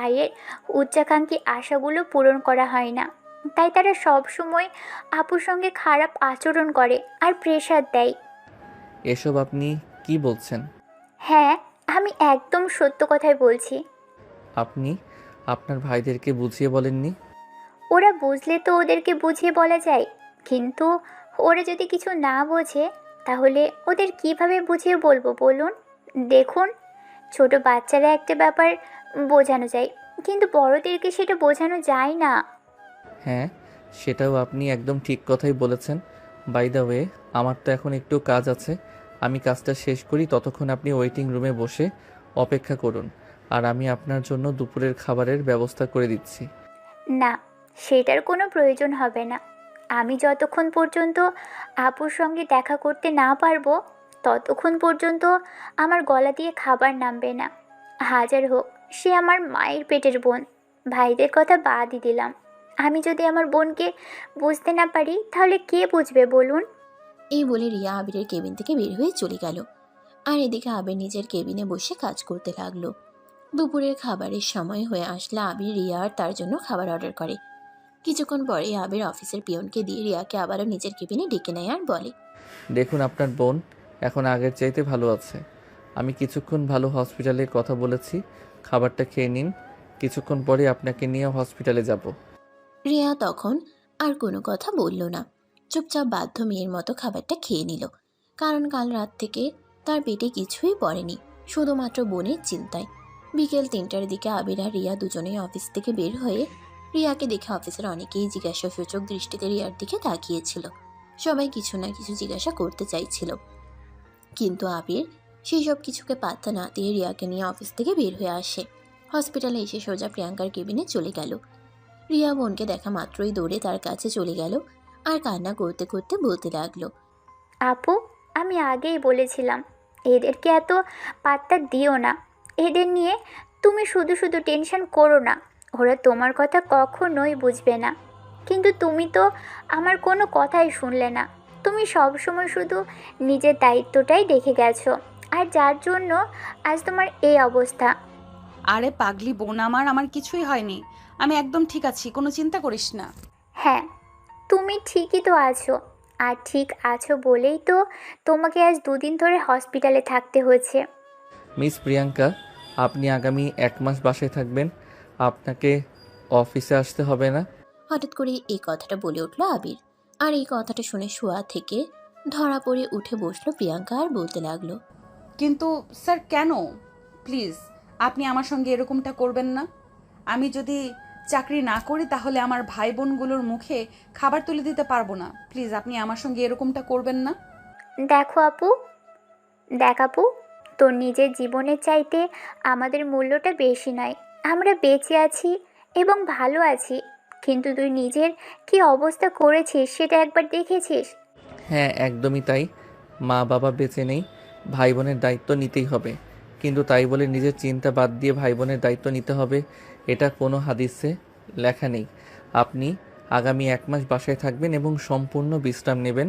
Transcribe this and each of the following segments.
ভাইয়ের উচ্চাকাঙ্ক্ষী আশাগুলো পূরণ করা হয় না, তাই তারা সব সময় আপুর সঙ্গে খারাপ আচরণ করে আর প্রেশার দেয়। এসব আপনি কি বলছেন? হ্যাঁ, আমি একদম সত্য কথাই বলছি। আপনি আপনার ভাইদেরকে বুঝিয়ে বলেননি? ওরা বুঝলে তো ওদেরকে বুঝিয়ে বলা যায়, কিন্তু ওরা যদি কিছু না বোঝে তাহলে ওদের কিভাবে বুঝিয়ে বলবো বলুন? দেখুন, ছোট বাচ্চারা একটা ব্যাপার বোঝানো যায়, কিন্তু বড়দেরকে সেটা বোঝানো যায় না। হ্যাঁ, সেটাও আপনি একদম ঠিক কথাই বলেছেন। বাই দ্য ওয়ে, আমার তো এখন একটু কাজ আছে। আমি কাজটা শেষ করি, ততক্ষণ আপনি ওয়েটিং রুমে বসে অপেক্ষা করুন। আর আমি আপনার জন্য দুপুরের খাবারের ব্যবস্থা করে দিচ্ছি। না, সেটার কোনো প্রয়োজন হবে না। আমি যতক্ষণ পর্যন্ত আপুর সঙ্গে দেখা করতে না পারবো ততক্ষণ পর্যন্ত আমার গলা দিয়ে খাবার নামবে না। হাজার হোক সে আমার মায়ের পেটের বোন। ভাইদের কথা বাদই দিলাম, আমি যদি আমার বোনকে বুঝতে না পারি তাহলে কে বুঝবে বলুন? এই বলে রিয়া আবিরের কেবিন থেকে বের হয়ে চলে গেল। আর এদিকে আবির নিজের কেবিনে বসে কাজ করতে লাগলো। দুপুরের খাবারের সময় হয়ে আসলে আবির রিয়া আর তার জন্য খাবার অর্ডার করে। কিছুক্ষণ পরে আবির অফিসের পিয়নকে দিয়ে রিয়াকে আবারও নিজের কেবিনে ডেকে নেয় আর বলে, দেখুন, আপনার বোন এখন আগের চাইতে ভালো আছে। আমি কিছুক্ষণ ভালো হসপিটালে কথা বলেছি। খাবারটা খেয়ে নিন, কিছুক্ষণ পরে আপনাকে নিয়ে হসপিটালে যাব। রিয়া তখন আর কোনো কথা বলল না, চুপচাপ বাধ্য মেয়ের মতো খাবারটা খেয়ে নিল। কারণ কাল রাত থেকে তার পেটে কিছুই পড়েনি, শুধুমাত্র বোনের চিন্তায়। বিকেল 3টার দিকে আবির আর রিয়া দুজনেই অফিস থেকে বের হয়ে রিয়াকে দেখে অফিসের অনেকেই জিজ্ঞাসাসূচক দৃষ্টিতে রিয়ার দিকে তাকিয়েছিল। সবাই কিছু না কিছু জিজ্ঞাসা করতে চাইছিল, কিন্তু আবির সেই সব কিছুকে পাত্তা না দিয়ে রিয়াকে নিয়ে অফিস থেকে বের হয়ে আসে। হসপিটালে এসে সোজা প্রিয়াঙ্কার কেবিনে চলে গেল। রিয়া বোনকে দেখা মাত্রই দৌড়ে তার কাছে চলে গেল আর কান্না করতে করতে বলতে লাগলো, আপু, আমি আগেই বলেছিলাম এদেরকে এত পাত্তা দিও না। এদের নিয়ে তুমি শুধু শুধু টেনশন করো না, ওরা তোমার কথা কখনোই বুঝবে না। কিন্তু তুমি তো আমার কোনো কথাই শুনলে না। তুমি সব সময় শুধু নিজের দায়িত্বটাই দেখে গেছো, আর যার জন্য আজ তোমার এই অবস্থা। আরে পাগলি বোন আমার, আমার কিছুই হয়নি। আমি একদম ঠিক আছি, কোনো চিন্তা করিস না। হ্যাঁ, তুমি ঠিকই তো আছো, আর ঠিক আছো বলেই তো তোমাকে আজ 2 দিন ধরে হসপিটালে থাকতে হয়েছে। মিস প্রিয়াঙ্কা, আপনি আগামী 1 মাস বাসায় থাকবেন। আপনাকে অফিসে আসতে হবে না। হঠাৎ করে এই কথাটা বলে উঠল আবির। আর এই কথাটা শুনে শোয়া থেকে ধরা পড়ে উঠে বসলো প্রিয়াঙ্কা আর বলতে লাগলো, কিন্তু স্যার কেন? প্লিজ, আপনি আমার সঙ্গে এরকমটা করবেন না। আমি যদি চাকরি না করি তাহলে আমার ভাই বোনগুলোর মুখে খাবার তুলে দিতে পারবো না। প্লিজ, আপনি আমার সঙ্গে এরকমটা করবেন না। দেখো আপু, দেখ আপু, তোর নিজের জীবনের চাইতে আমাদের মূল্যটা বেশি নয়। আমরা বেঁচে আছি এবং ভালো আছি, কিন্তু তুই নিজের কি অবস্থা করেছিস সেটা একবার দেখেছিস? হ্যাঁ, একদমই তাই। মা বাবা বেঁচে নেই, ভাই বোনের দায়িত্ব নিতেই হবে। কিন্তু তাই বলে নিজের চিন্তা বাদ দিয়ে ভাই বোনের দায়িত্ব নিতে হবে, এটা কোনো হাদিসে লেখা নেই। আপনি আগামী 1 মাস বাসায় থাকবেন এবং সম্পূর্ণ বিশ্রাম নেবেন।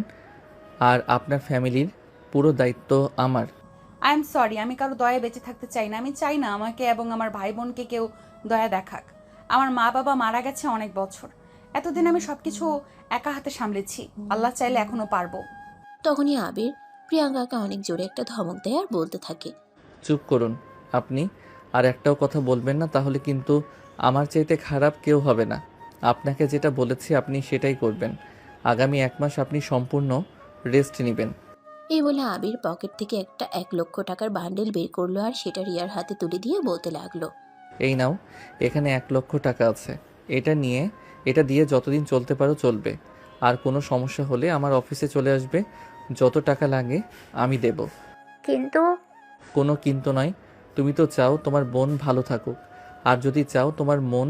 আর আপনার ফ্যামিলির পুরো দায়িত্ব আমার। আই এম সরি, আমি কারো দয়া বেঁচে থাকতে চাই না। আমি চাই না আমাকে এবং আমার ভাই বোনকে কেউ দয়া দেখাক। আমার মা বাবা মারা গেছে অনেক বছর। এতদিন আমি সবকিছু একা হাতে সামলেছি। আল্লাহ চাইলে এখনো পারবো। তখনই আবির প্রিয়াঙ্কাকে অনেক জোরে একটা ধমক দেয় আর বলতে থাকে, চুপ করুন আপনি। আর একটাও কথা বলবেন না, তাহলে কিন্তু আমার চাইতে খারাপ কেউ হবে না। আপনাকে যেটা বলেছি আপনি সেটাই করবেন। আগামী 1 মাস আপনি সম্পূর্ণ রেস্ট নেবেন। এই বলে আবির পকেট থেকে একটা 1 লক্ষ টাকার বান্ডেল বের করলো আর সেটা রিয়ার হাতে তুলে দিয়ে বলতে লাগলো, এই নাও, এখানে 1 লক্ষ টাকা আছে। এটা দিয়ে যতদিন চলতে পারো চলবে। আর কোনো সমস্যা হলে আমার অফিসে চলে আসবে। যত টাকা লাগে আমি দেব। কিন্তু কোনো কিন্তু নয়। তুমি তো চাও তোমার বোন ভালো থাকুক। আর যদি চাও তোমার মন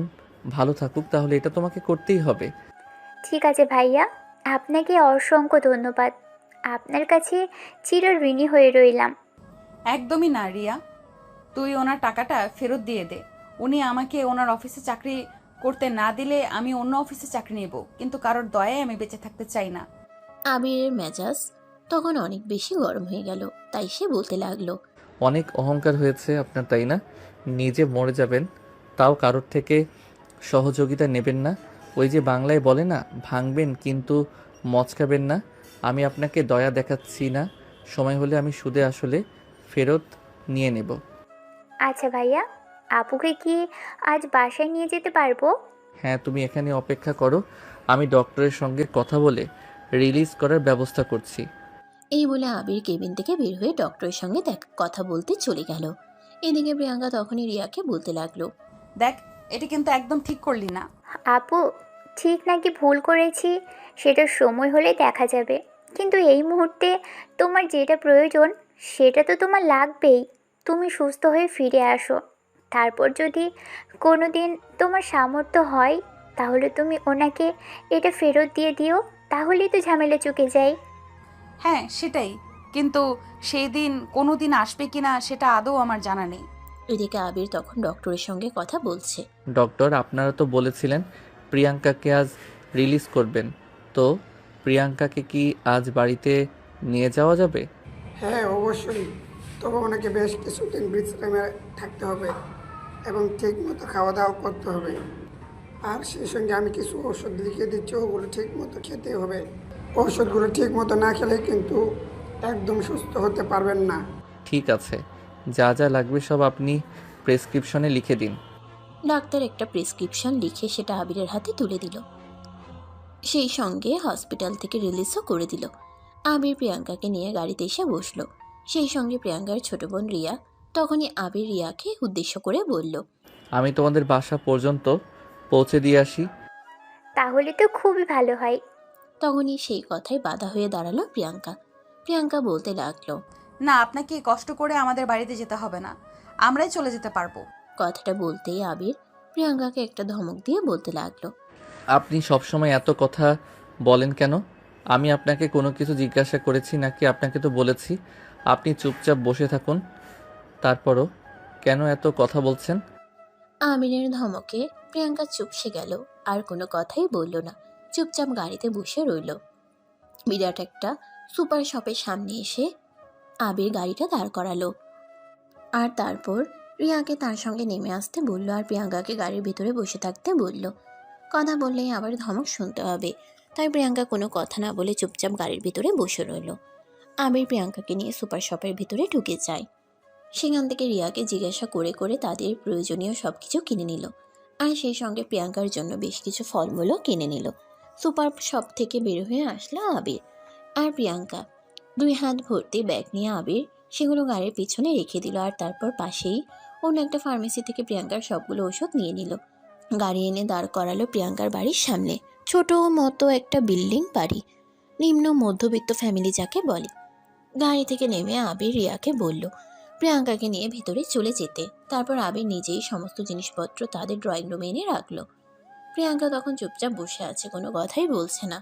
ভালো থাকুক, তাহলে এটা তোমাকে করতেই হবে। ঠিক আছে ভাইয়া, আপনাকে অসংখ্য ধন্যবাদ। আপনার কাছে চিরঋণী হয়ে রইলাম। একদমই না রিয়া, তুই ওনার টাকাটা ফেরত দিয়ে দে। উনি আমাকে ওনার অফিসে চাকরি করতে না দিলে আমি অন্য অফিসে চাকরি নেব, কিন্তু কারোর দয়ায় আমি বেঁচে থাকতে চাই না। আবিরের মেজাজ তখন অনেক বেশি গরম হয়ে গেল। তাই সে বলতে লাগলো, অনেক অহংকার হয়েছে আপনার, তাই না? নিজে মরে যাবেন তাও কারোর থেকে সহযোগিতা নেবেন না। ওই যে বাংলায় বলে না, ভাঙবেন কিন্তু মচকাবেন না। আমি আপনাকে দয়া দেখাচ্ছি না, সময় হলে আমি সুদে আসলে ফেরত নিয়ে নেব। আচ্ছা ভাইয়া, আপুকে কি আজ বাসায় নিয়ে যেতে পারবো? হ্যাঁ, তুমি এখানে অপেক্ষা করো, আমি ডক্টরের সঙ্গে কথা বলে রিলিজ করার ব্যবস্থা করছি। এই বলে আবির কেবিন থেকে বের হয়ে ডক্টরের সঙ্গে কথা বলতে চলে গেল। এদিকে প্রিয়াঙ্কা তখনই রিয়াকে বলতে লাগলো, দেখ, এটা কিন্তু একদম ঠিক করলি না। আপু, ঠিক নাকি ভুল করেছি সেটা সময় হলে দেখা যাবে, কিন্তু এই মুহূর্তে তোমার যেটা প্রয়োজন সেটা তো তোমার লাগবেই। তুমি সুস্থ হয়ে ফিরে আসো, তারপর যদি কোনো দিন তোমার সামর্থ্য হয় তাহলে তুমি ওনাকে এটা ফেরত দিয়ে দিও, তাহলেই তো ঝামেলা চুকে যায়। হ্যাঁ সেটাই, কিন্তু সেই দিন কোনো দিন আসবে কিনা সেটা আদৌ আমার জানা নেই। এদিকে আবির তখন ডক্টরের সঙ্গে কথা বলছে। ডক্টর, আপনারা তো বলেছিলেন প্রিয়াঙ্কাকে আজ রিলিজ করবেন, তো প্রিয়াঙ্কাকে কি আজ বাড়িতে নিয়ে যাওয়া যাবে? হ্যাঁ অবশ্যই, তবে ওনাকে বেশ কিছুদিন বিশ্রামে থাকতে হবে এবং ঠিক মতো খাওয়া দাওয়া করতে হবে। আর সেই সঙ্গে আমি কিছু ওষুধ লিখে দিচ্ছি, ওগুলো ঠিক মতো খেতে হবে। ওষুধগুলো ঠিক মতো না খেলে কিন্তু একদম সুস্থ হতে পারবেন না। ঠিক আছে, যা যা লাগবে সব আপনি প্রেসক্রিপশনে লিখে দিন। ডাক্তার একটা প্রেসক্রিপশন লিখে সেটা আবিরের হাতে তুলে দিল, সেই সঙ্গে হসপিটাল থেকে রিলিজও করে দিল। আবির প্রিয়াঙ্কাকে নিয়ে গাড়িতে এসে বসলো। সেই সঙ্গে প্রিয়াঙ্কার ছোট বোন রিয়া তখনই আবির রিয়াকে উদ্দেশ্য করে বলল, আমি তোমাদের বাসা পর্যন্ত পৌঁছে দিয়ে আসি। তাহলে তো খুবই ভালো হয়। তখনই সেই কথায় বাধা হয়ে দাঁড়ালো প্রিয়াঙ্কা। প্রিয়াঙ্কা বলতে লাগলো, না, আপনাকে কষ্ট করে আমাদের বাড়িতে যেতে হবে না, আমরাই চলে যেতে পারবো। কথাটা বলতেই আবির প্রিয়াঙ্কাকে একটা ধমক দিয়ে বলতে লাগলো, আপনি সবসময় এত কথা বলেন কেন? আমি আপনাকে কোনো কিছু জিজ্ঞাসা করেছি নাকি? আপনাকে তো বলেছি আপনি চুপচাপ বসে থাকুন, তারপরও কেন এত কথা বলছেন? আমিরের ধমকে প্রিয়াঙ্কা চুপসে গেল, আর কোনো কথাই বলল না, চুপচাপ গাড়িতে বসে রইল। বিরাট একটা সুপার শপের সামনে এসে আবির গাড়িটা দাঁড় করালো, আর তারপর রিয়াকে তার সঙ্গে নেমে আসতে বলল, আর প্রিয়াঙ্কাকে গাড়ির ভিতরে বসে থাকতে বলল। কথা বললেই আবার ধমক শুনতে হবে, তাই প্রিয়াঙ্কা কোনো কথা না বলে চুপচাপ গাড়ির ভিতরে বসে রইল। আবির প্রিয়াঙ্কাকে নিয়ে সুপার শপের ভিতরে ঢুকে যায়। সেখান থেকে রিয়াকে জিজ্ঞাসা করে করে তাদের প্রয়োজনীয় সব কিছু কিনে নিল, আর সেই সঙ্গে প্রিয়াঙ্কার জন্য বেশ কিছু ফলমূলও কিনে নিল। সুপার শপ থেকে বের হয়ে আসলো আবির আর প্রিয়াঙ্কা। দুই হাত ভর্তি ব্যাগ নিয়ে আবির সেগুলো গাড়ির পিছনে রেখে দিল, আর তারপর পাশেই অন্য একটা ফার্মেসি থেকে প্রিয়াঙ্কার সবগুলো ওষুধ নিয়ে নিল। গাড়ি এনে দাঁড় করালো প্রিয়াঙ্কার বাড়ির সামনে। ছোট মতো একটা বিল্ডিং বাড়ি, নিম্ন মধ্যবিত্ত ফ্যামিলি যাকে বলে। গাড়ি থেকে নেমে আবির রিয়াকে বলল প্রিয়াঙ্কাকে নিয়ে ভিতরে চলে যেতে। তারপর আবির নিজেই সমস্ত জিনিসপত্র তাদের ড্রয়িং রুমে এনে রাখলো। প্রিয়াঙ্কা তখন চুপচাপ বসে আছে, কোনো কথাই বলছে না।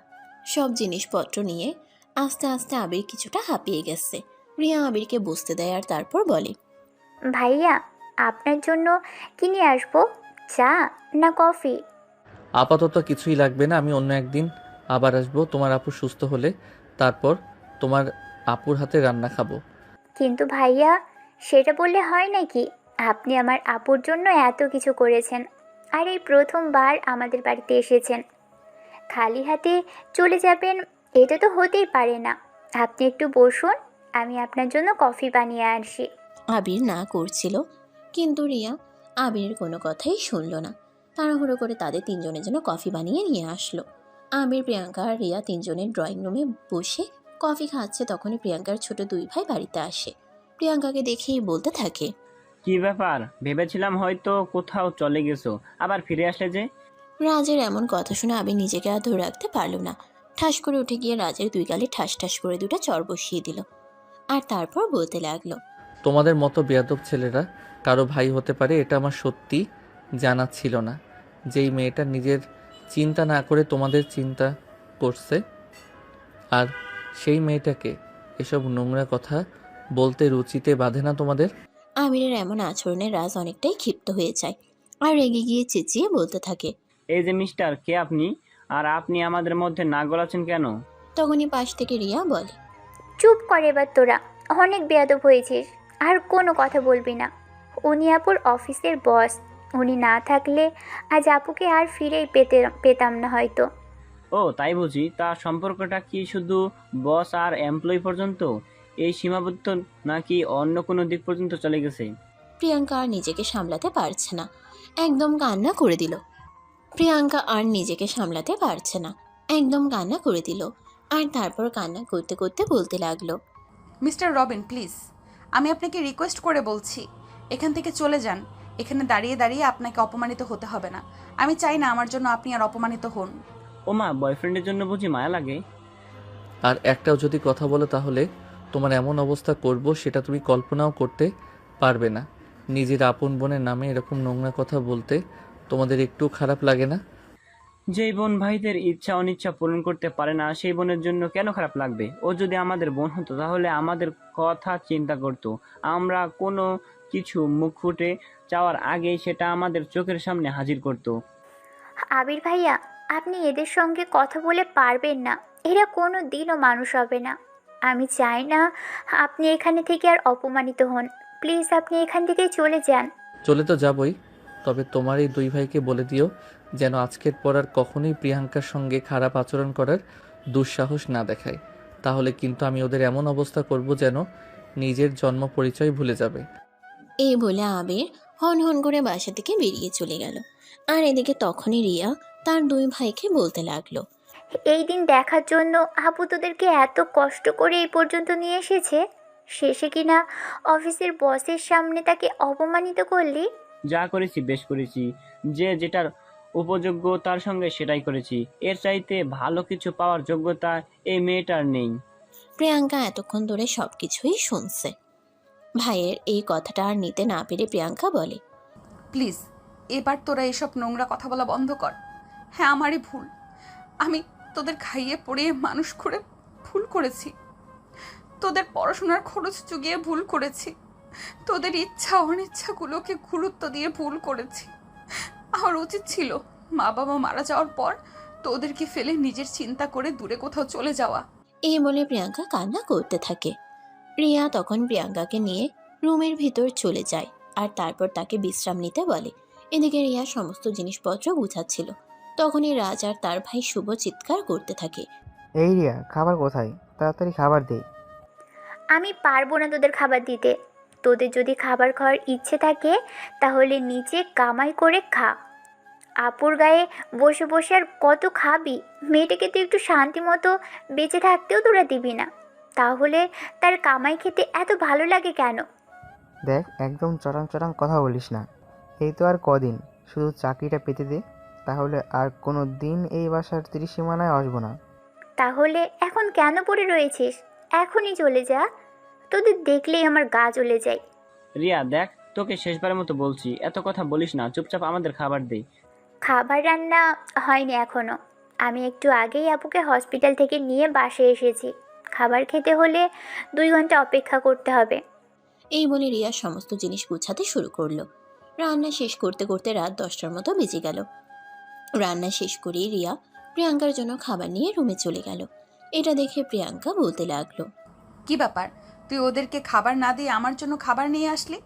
সব জিনিসপত্র নিয়ে আস্তে আস্তে আবির কিছুটা হাঁপিয়ে গেছে। রিয়া আবিরকে বসতে দেয়, আর তারপর বলে, ভাইয়া, আপনার জন্য কি নিয়ে আসবো? চা না কফি? আপাতত কিছুই লাগবে না, আমি অন্য একদিন আবার আসবো তোমার আপু সুস্থ হলে, তারপর তোমার আপুর হাতে রান্না খাবো। কিন্তু ভাইয়া, সেটা বললে হয় নাকি? আপনি আমার আপুর জন্য এত কিছু করেছেন, আর এই প্রথমবার আমাদের বাড়িতে এসেছেন, খালি হাতে চলে যাবেন, এটা তো হতেই পারে না। আপনি একটু বসুন, আমি আপনার জন্য কফি বানিয়ে আসি। আবির না করছিল, কিন্তু রিয়া আবিরের কোনো কথাই শুনল না। তাড়াহুড়ো করে তাদের তিনজনের জন্য কফি বানিয়ে নিয়ে আসলো। আবির, প্রিয়াঙ্কা আর রিয়া তিনজনের ড্রয়িং রুমে বসে কফি খাচ্ছে। তখনই প্রিয়াঙ্কার ছোট দুই ভাই বাড়িতে আসে। প্রিয়াঙ্কাকে দেখেই বলতে থাকে, কি ব্যাপার? ভেবেছিলাম হয়তো কোথাও চলে গেছো, আবার ফিরে আসলে যে। রাজের এমন কথা শুনে আবির নিজেকে আর ধরে রাখতে পারল না। ঠাস করে উঠে গিয়ে রাজের দুই গালে ঠাস ঠাস করে দুটো চড় বসিয়ে দিল, আর তারপর বলতে লাগলো, তোমাদের মতো বেয়াদব ছেলেরা কারো ভাই হতে পারে এটা আমার সত্যি জানা ছিল না। যেই মেয়েটা নিজের চিন্তা না করে তোমাদের চিন্তা করছে, আর সেই মেয়েটাকে এসব নোংরা কথা বলতে রুচিতে বাঁধে না তোমাদের? আমিরের এমন আচরণে রাজ অনেকটাই ক্ষিপ্ত হয়ে যায়, আর রেগে গিয়ে চেঁচিয়ে বলতে থাকে। এই যে মিস্টার, কে আপনি? আর আপনি আমাদের মধ্যে না গলাচ্ছেন কেন? তখনই পাশ থেকে রিয়া বলে, চুপ করে এবার তোরা, অনেক বেয়াদব হয়েছিস, আর কোনো কথা বলবি না। উনি আপুর অফিসের বস, উনি না থাকলে আজ আপুকে আর ফিরেই পেতাম না হয়তো। ও তাই বুঝি? তা সম্পর্কটা কি শুধু বস আর এমপ্লয়ি পর্যন্ত এই সীমাবদ্ধ, নাকি অন্য কোনো দিক পর্যন্ত চলে গেছে? প্রিয়াঙ্কা আর নিজেকে সামলাতে পারছে না, একদম কান্না করে দিল। প্রিয়াঙ্কা আর নিজেকে সামলাতে পারছে না, একদম কান্না করে দিল। আর তারপর কান্না করতে করতে বলতে লাগলো, মিস্টার রবিন প্লিজ, আমি আপনাকে রিকোয়েস্ট করে বলছি, এখান থেকে চলে যান। এখানে দাঁড়িয়ে দাঁড়িয়ে আপনাকে অপমানিত হতে হবে না। আমি চাই না আমার জন্য আপনি আর অপমানিত হন। ওমা, বয়ফ্রেন্ডের জন্য বুঝি মায়া লাগে? আর একটাও যদি কথা বলো তাহলে তোমার এমন অবস্থা করব সেটা তুমি কল্পনাও করতে পারবে না। নিজের আপন বোনের নামে এরকম নোংরা কথা বলতে তোমাদের একটু খারাপ লাগে না? যেই বোন ভাইদের ইচ্ছা অনিচ্ছা পূরণ করতে পারে না, সেই বোনের জন্য কেন খারাপ লাগবে? ও যদি আমাদের বোন হতো তাহলে আমাদের কথা চিন্তা করতো। আমরা কোনো কিছু মুখ ফুটে চাওয়ার আগেই সেটা আমাদের চোখের সামনে হাজির করতো। আবির ভাইয়া, আপনি এদের সঙ্গে কথা বলে পারবেন না। এরা কোনো দিনও মানুষ হবে না। আমি চাই না আপনি এখানে থেকে আর অপমানিত হন। প্লিজ আপনি এখান থেকে চলে যান। চলে তো যাবই, তবে তোমার এই দুই ভাইকে বলে দিও যেন আজকের পর আর কখনোই প্রিয়াঙ্কার সঙ্গে খারাপ আচরণ করার দুঃসাহস না দেখায়। তাহলে কিন্তু আমি ওদের এমন অবস্থা করব যেন নিজের জন্ম পরিচয় ভুলে যাবে। এই বলে আবির হন হন করে বাসা থেকে বেরিয়ে চলে গেল। আর এদিকে তখনই রিয়া তার দুই ভাইকে বলতে লাগলো, এই দিন দেখার জন্য আপু তোদেরকে এত কষ্ট করে এই পর্যন্ত নিয়ে এসেছে, শেষে কিনা অফিসের বসের সামনে তাকে অপমানিত করলি। যা করেছি বেশ করেছি, যে যেটার উপযোগ্য তার সঙ্গে সেটাই করেছি। এর চাইতে ভালো কিছু পাওয়ার যোগ্যতা এই মেয়েটার নেই। প্রিয়াঙ্কা এতক্ষণ ধরে সবকিছুই শুনছে। ভাইয়ের এই কথাটা আর নিতে না পেরে প্রিয়াঙ্কা বলে, প্লিজ এবার তোরা এসব নোংরা কথা বলা বন্ধ কর। হ্যাঁ, আমারই ভুল। আমি তোদের খাইয়ে পড়িয়ে মানুষ করে ভুল করেছি। তোদের পড়াশোনার খরচ জুগিয়ে ভুল করেছি। তোদের ইচ্ছা অনিচ্ছাগুলোকে গুরুত্ব দিয়ে ভুল করেছি। আমার উচিত ছিল মা বাবা মারা যাওয়ার পর তোদেরকে ফেলে নিজের চিন্তা করে দূরে কোথাও চলে যাওয়া। এই বলে প্রিয়াঙ্কা কান্না করতে থাকে। রিয়া তখন প্রিয়াঙ্কাকে নিয়ে রুমের ভিতর চলে যায় আর তারপর তাকে বিশ্রাম নিতে বলে। এদিকে রিয়া সমস্ত জিনিসপত্র গুছাচ্ছিল, তখনই রাজ আর তার ভাই শুভ চিৎকার করতে থাকে, এই রিয়া, খাবার কোথায়? তাড়াতাড়ি খাবার দে। আমি পারবো না তোদের খাবার দিতে। তোদের যদি খাবার খাওয়ার ইচ্ছে থাকে তাহলে নিচে কামাই করে খা। আপুর গায়ে বসে বসে আর কত খাবি? মেয়েটাকে তুই একটু শান্তি মতো বেঁচে থাকতেও তোরা দিবি না, তাহলে তার কামাই খেতে এত ভালো লাগে কেন? দেখ, একদম চড়াং চড়াং কথা বলিস না। এই তো আর কদিন, শুধু চাকরিটা পেতে দে, তাহলে আর কোনো দিন এই বাসার ত্রিসীমানায় আসবো না। তাহলে এখন কেন পড়ে রয়েছিস? এখনই চলে যা। তোদের দেখলেই আমার গা জ্বলে যায়। রিয়া দেখ, তোকে শেষবারের মতো বলছি, এত কথা বলিস না, চুপচাপ আমাদের খাবার দে। খাবার রান্না হয়নি এখনও। আমি একটু আগেই আপুকে হসপিটাল থেকে নিয়ে বাসে এসেছি। খাবার খেতে হলে 2 ঘন্টা অপেক্ষা করতে হবে। এই বলে রিয়া সমস্ত জিনিস গুছাতে শুরু করলো। রান্না শেষ করতে করতে রাত 10টার মতো বেজে গেল। রান্না শেষ করেই রিয়া প্রিয়াঙ্কার জন্য খাবার নিয়ে রুমে চলে গেল। এটা দেখে প্রিয়াঙ্কা বলতে লাগলো, কি ব্যাপার, তুই ওদেরকে খাবার না দিয়ে আমার জন্য খাবার নিয়ে আসলি?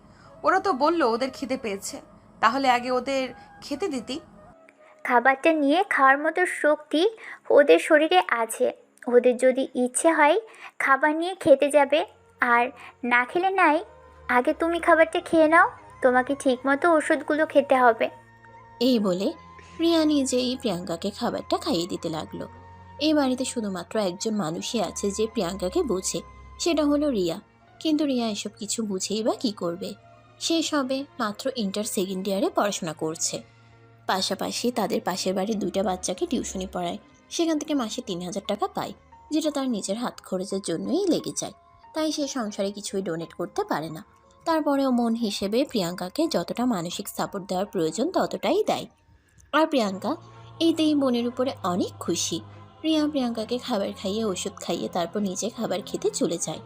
ওরা তো বললো ওদের খিদে পেয়েছে, তাহলে আগে ওদের খেতে দিতি। খাবারটা নিয়ে খাওয়ার মতো শক্তি ওদের শরীরে আছে। ওদের যদি ইচ্ছে হয় খাবার নিয়ে খেতে যাবে, আর না খেলে নাই। আগে তুমি খাবারটা খেয়ে নাও, তোমাকে ঠিকমতো ওষুধগুলো খেতে হবে। এই বলে রিয়া নিজেই প্রিয়াঙ্কাকে খাবারটা খাইয়ে দিতে লাগলো। এই বাড়িতে শুধুমাত্র একজন মানুষই আছে যে প্রিয়াঙ্কাকে বোঝে, সেটা হলো রিয়া। কিন্তু রিয়া এসব কিছু বুঝেই বা কী করবে? সে সবে মাত্র ইন্টার সেকেন্ড ইয়ারে পড়াশোনা করছে, পাশাপাশি তাদের পাশের বাড়ির 2টা বাচ্চাকে টিউশনি পড়ায়। সেখান থেকে মাসে 3,000 টাকা পায়, যেটা তার নিজের হাত খরচের জন্যই লেগে যায়। তাই সে সংসারে কিছুই ডোনেট করতে পারে না। তারপরেও মন হিসেবে প্রিয়াঙ্কাকে যতটা মানসিক সাপোর্ট দেওয়ার প্রয়োজন ততটাই দেয়। আর প্রিয়াঙ্কা এইতেই বোনের উপরে অনেক খুশি। রিয়া প্রিয়াঙ্কাকে খাবার খাইয়ে ওষুধ খাইয়ে তারপর নিজে খাবার খেতে চলে যায়।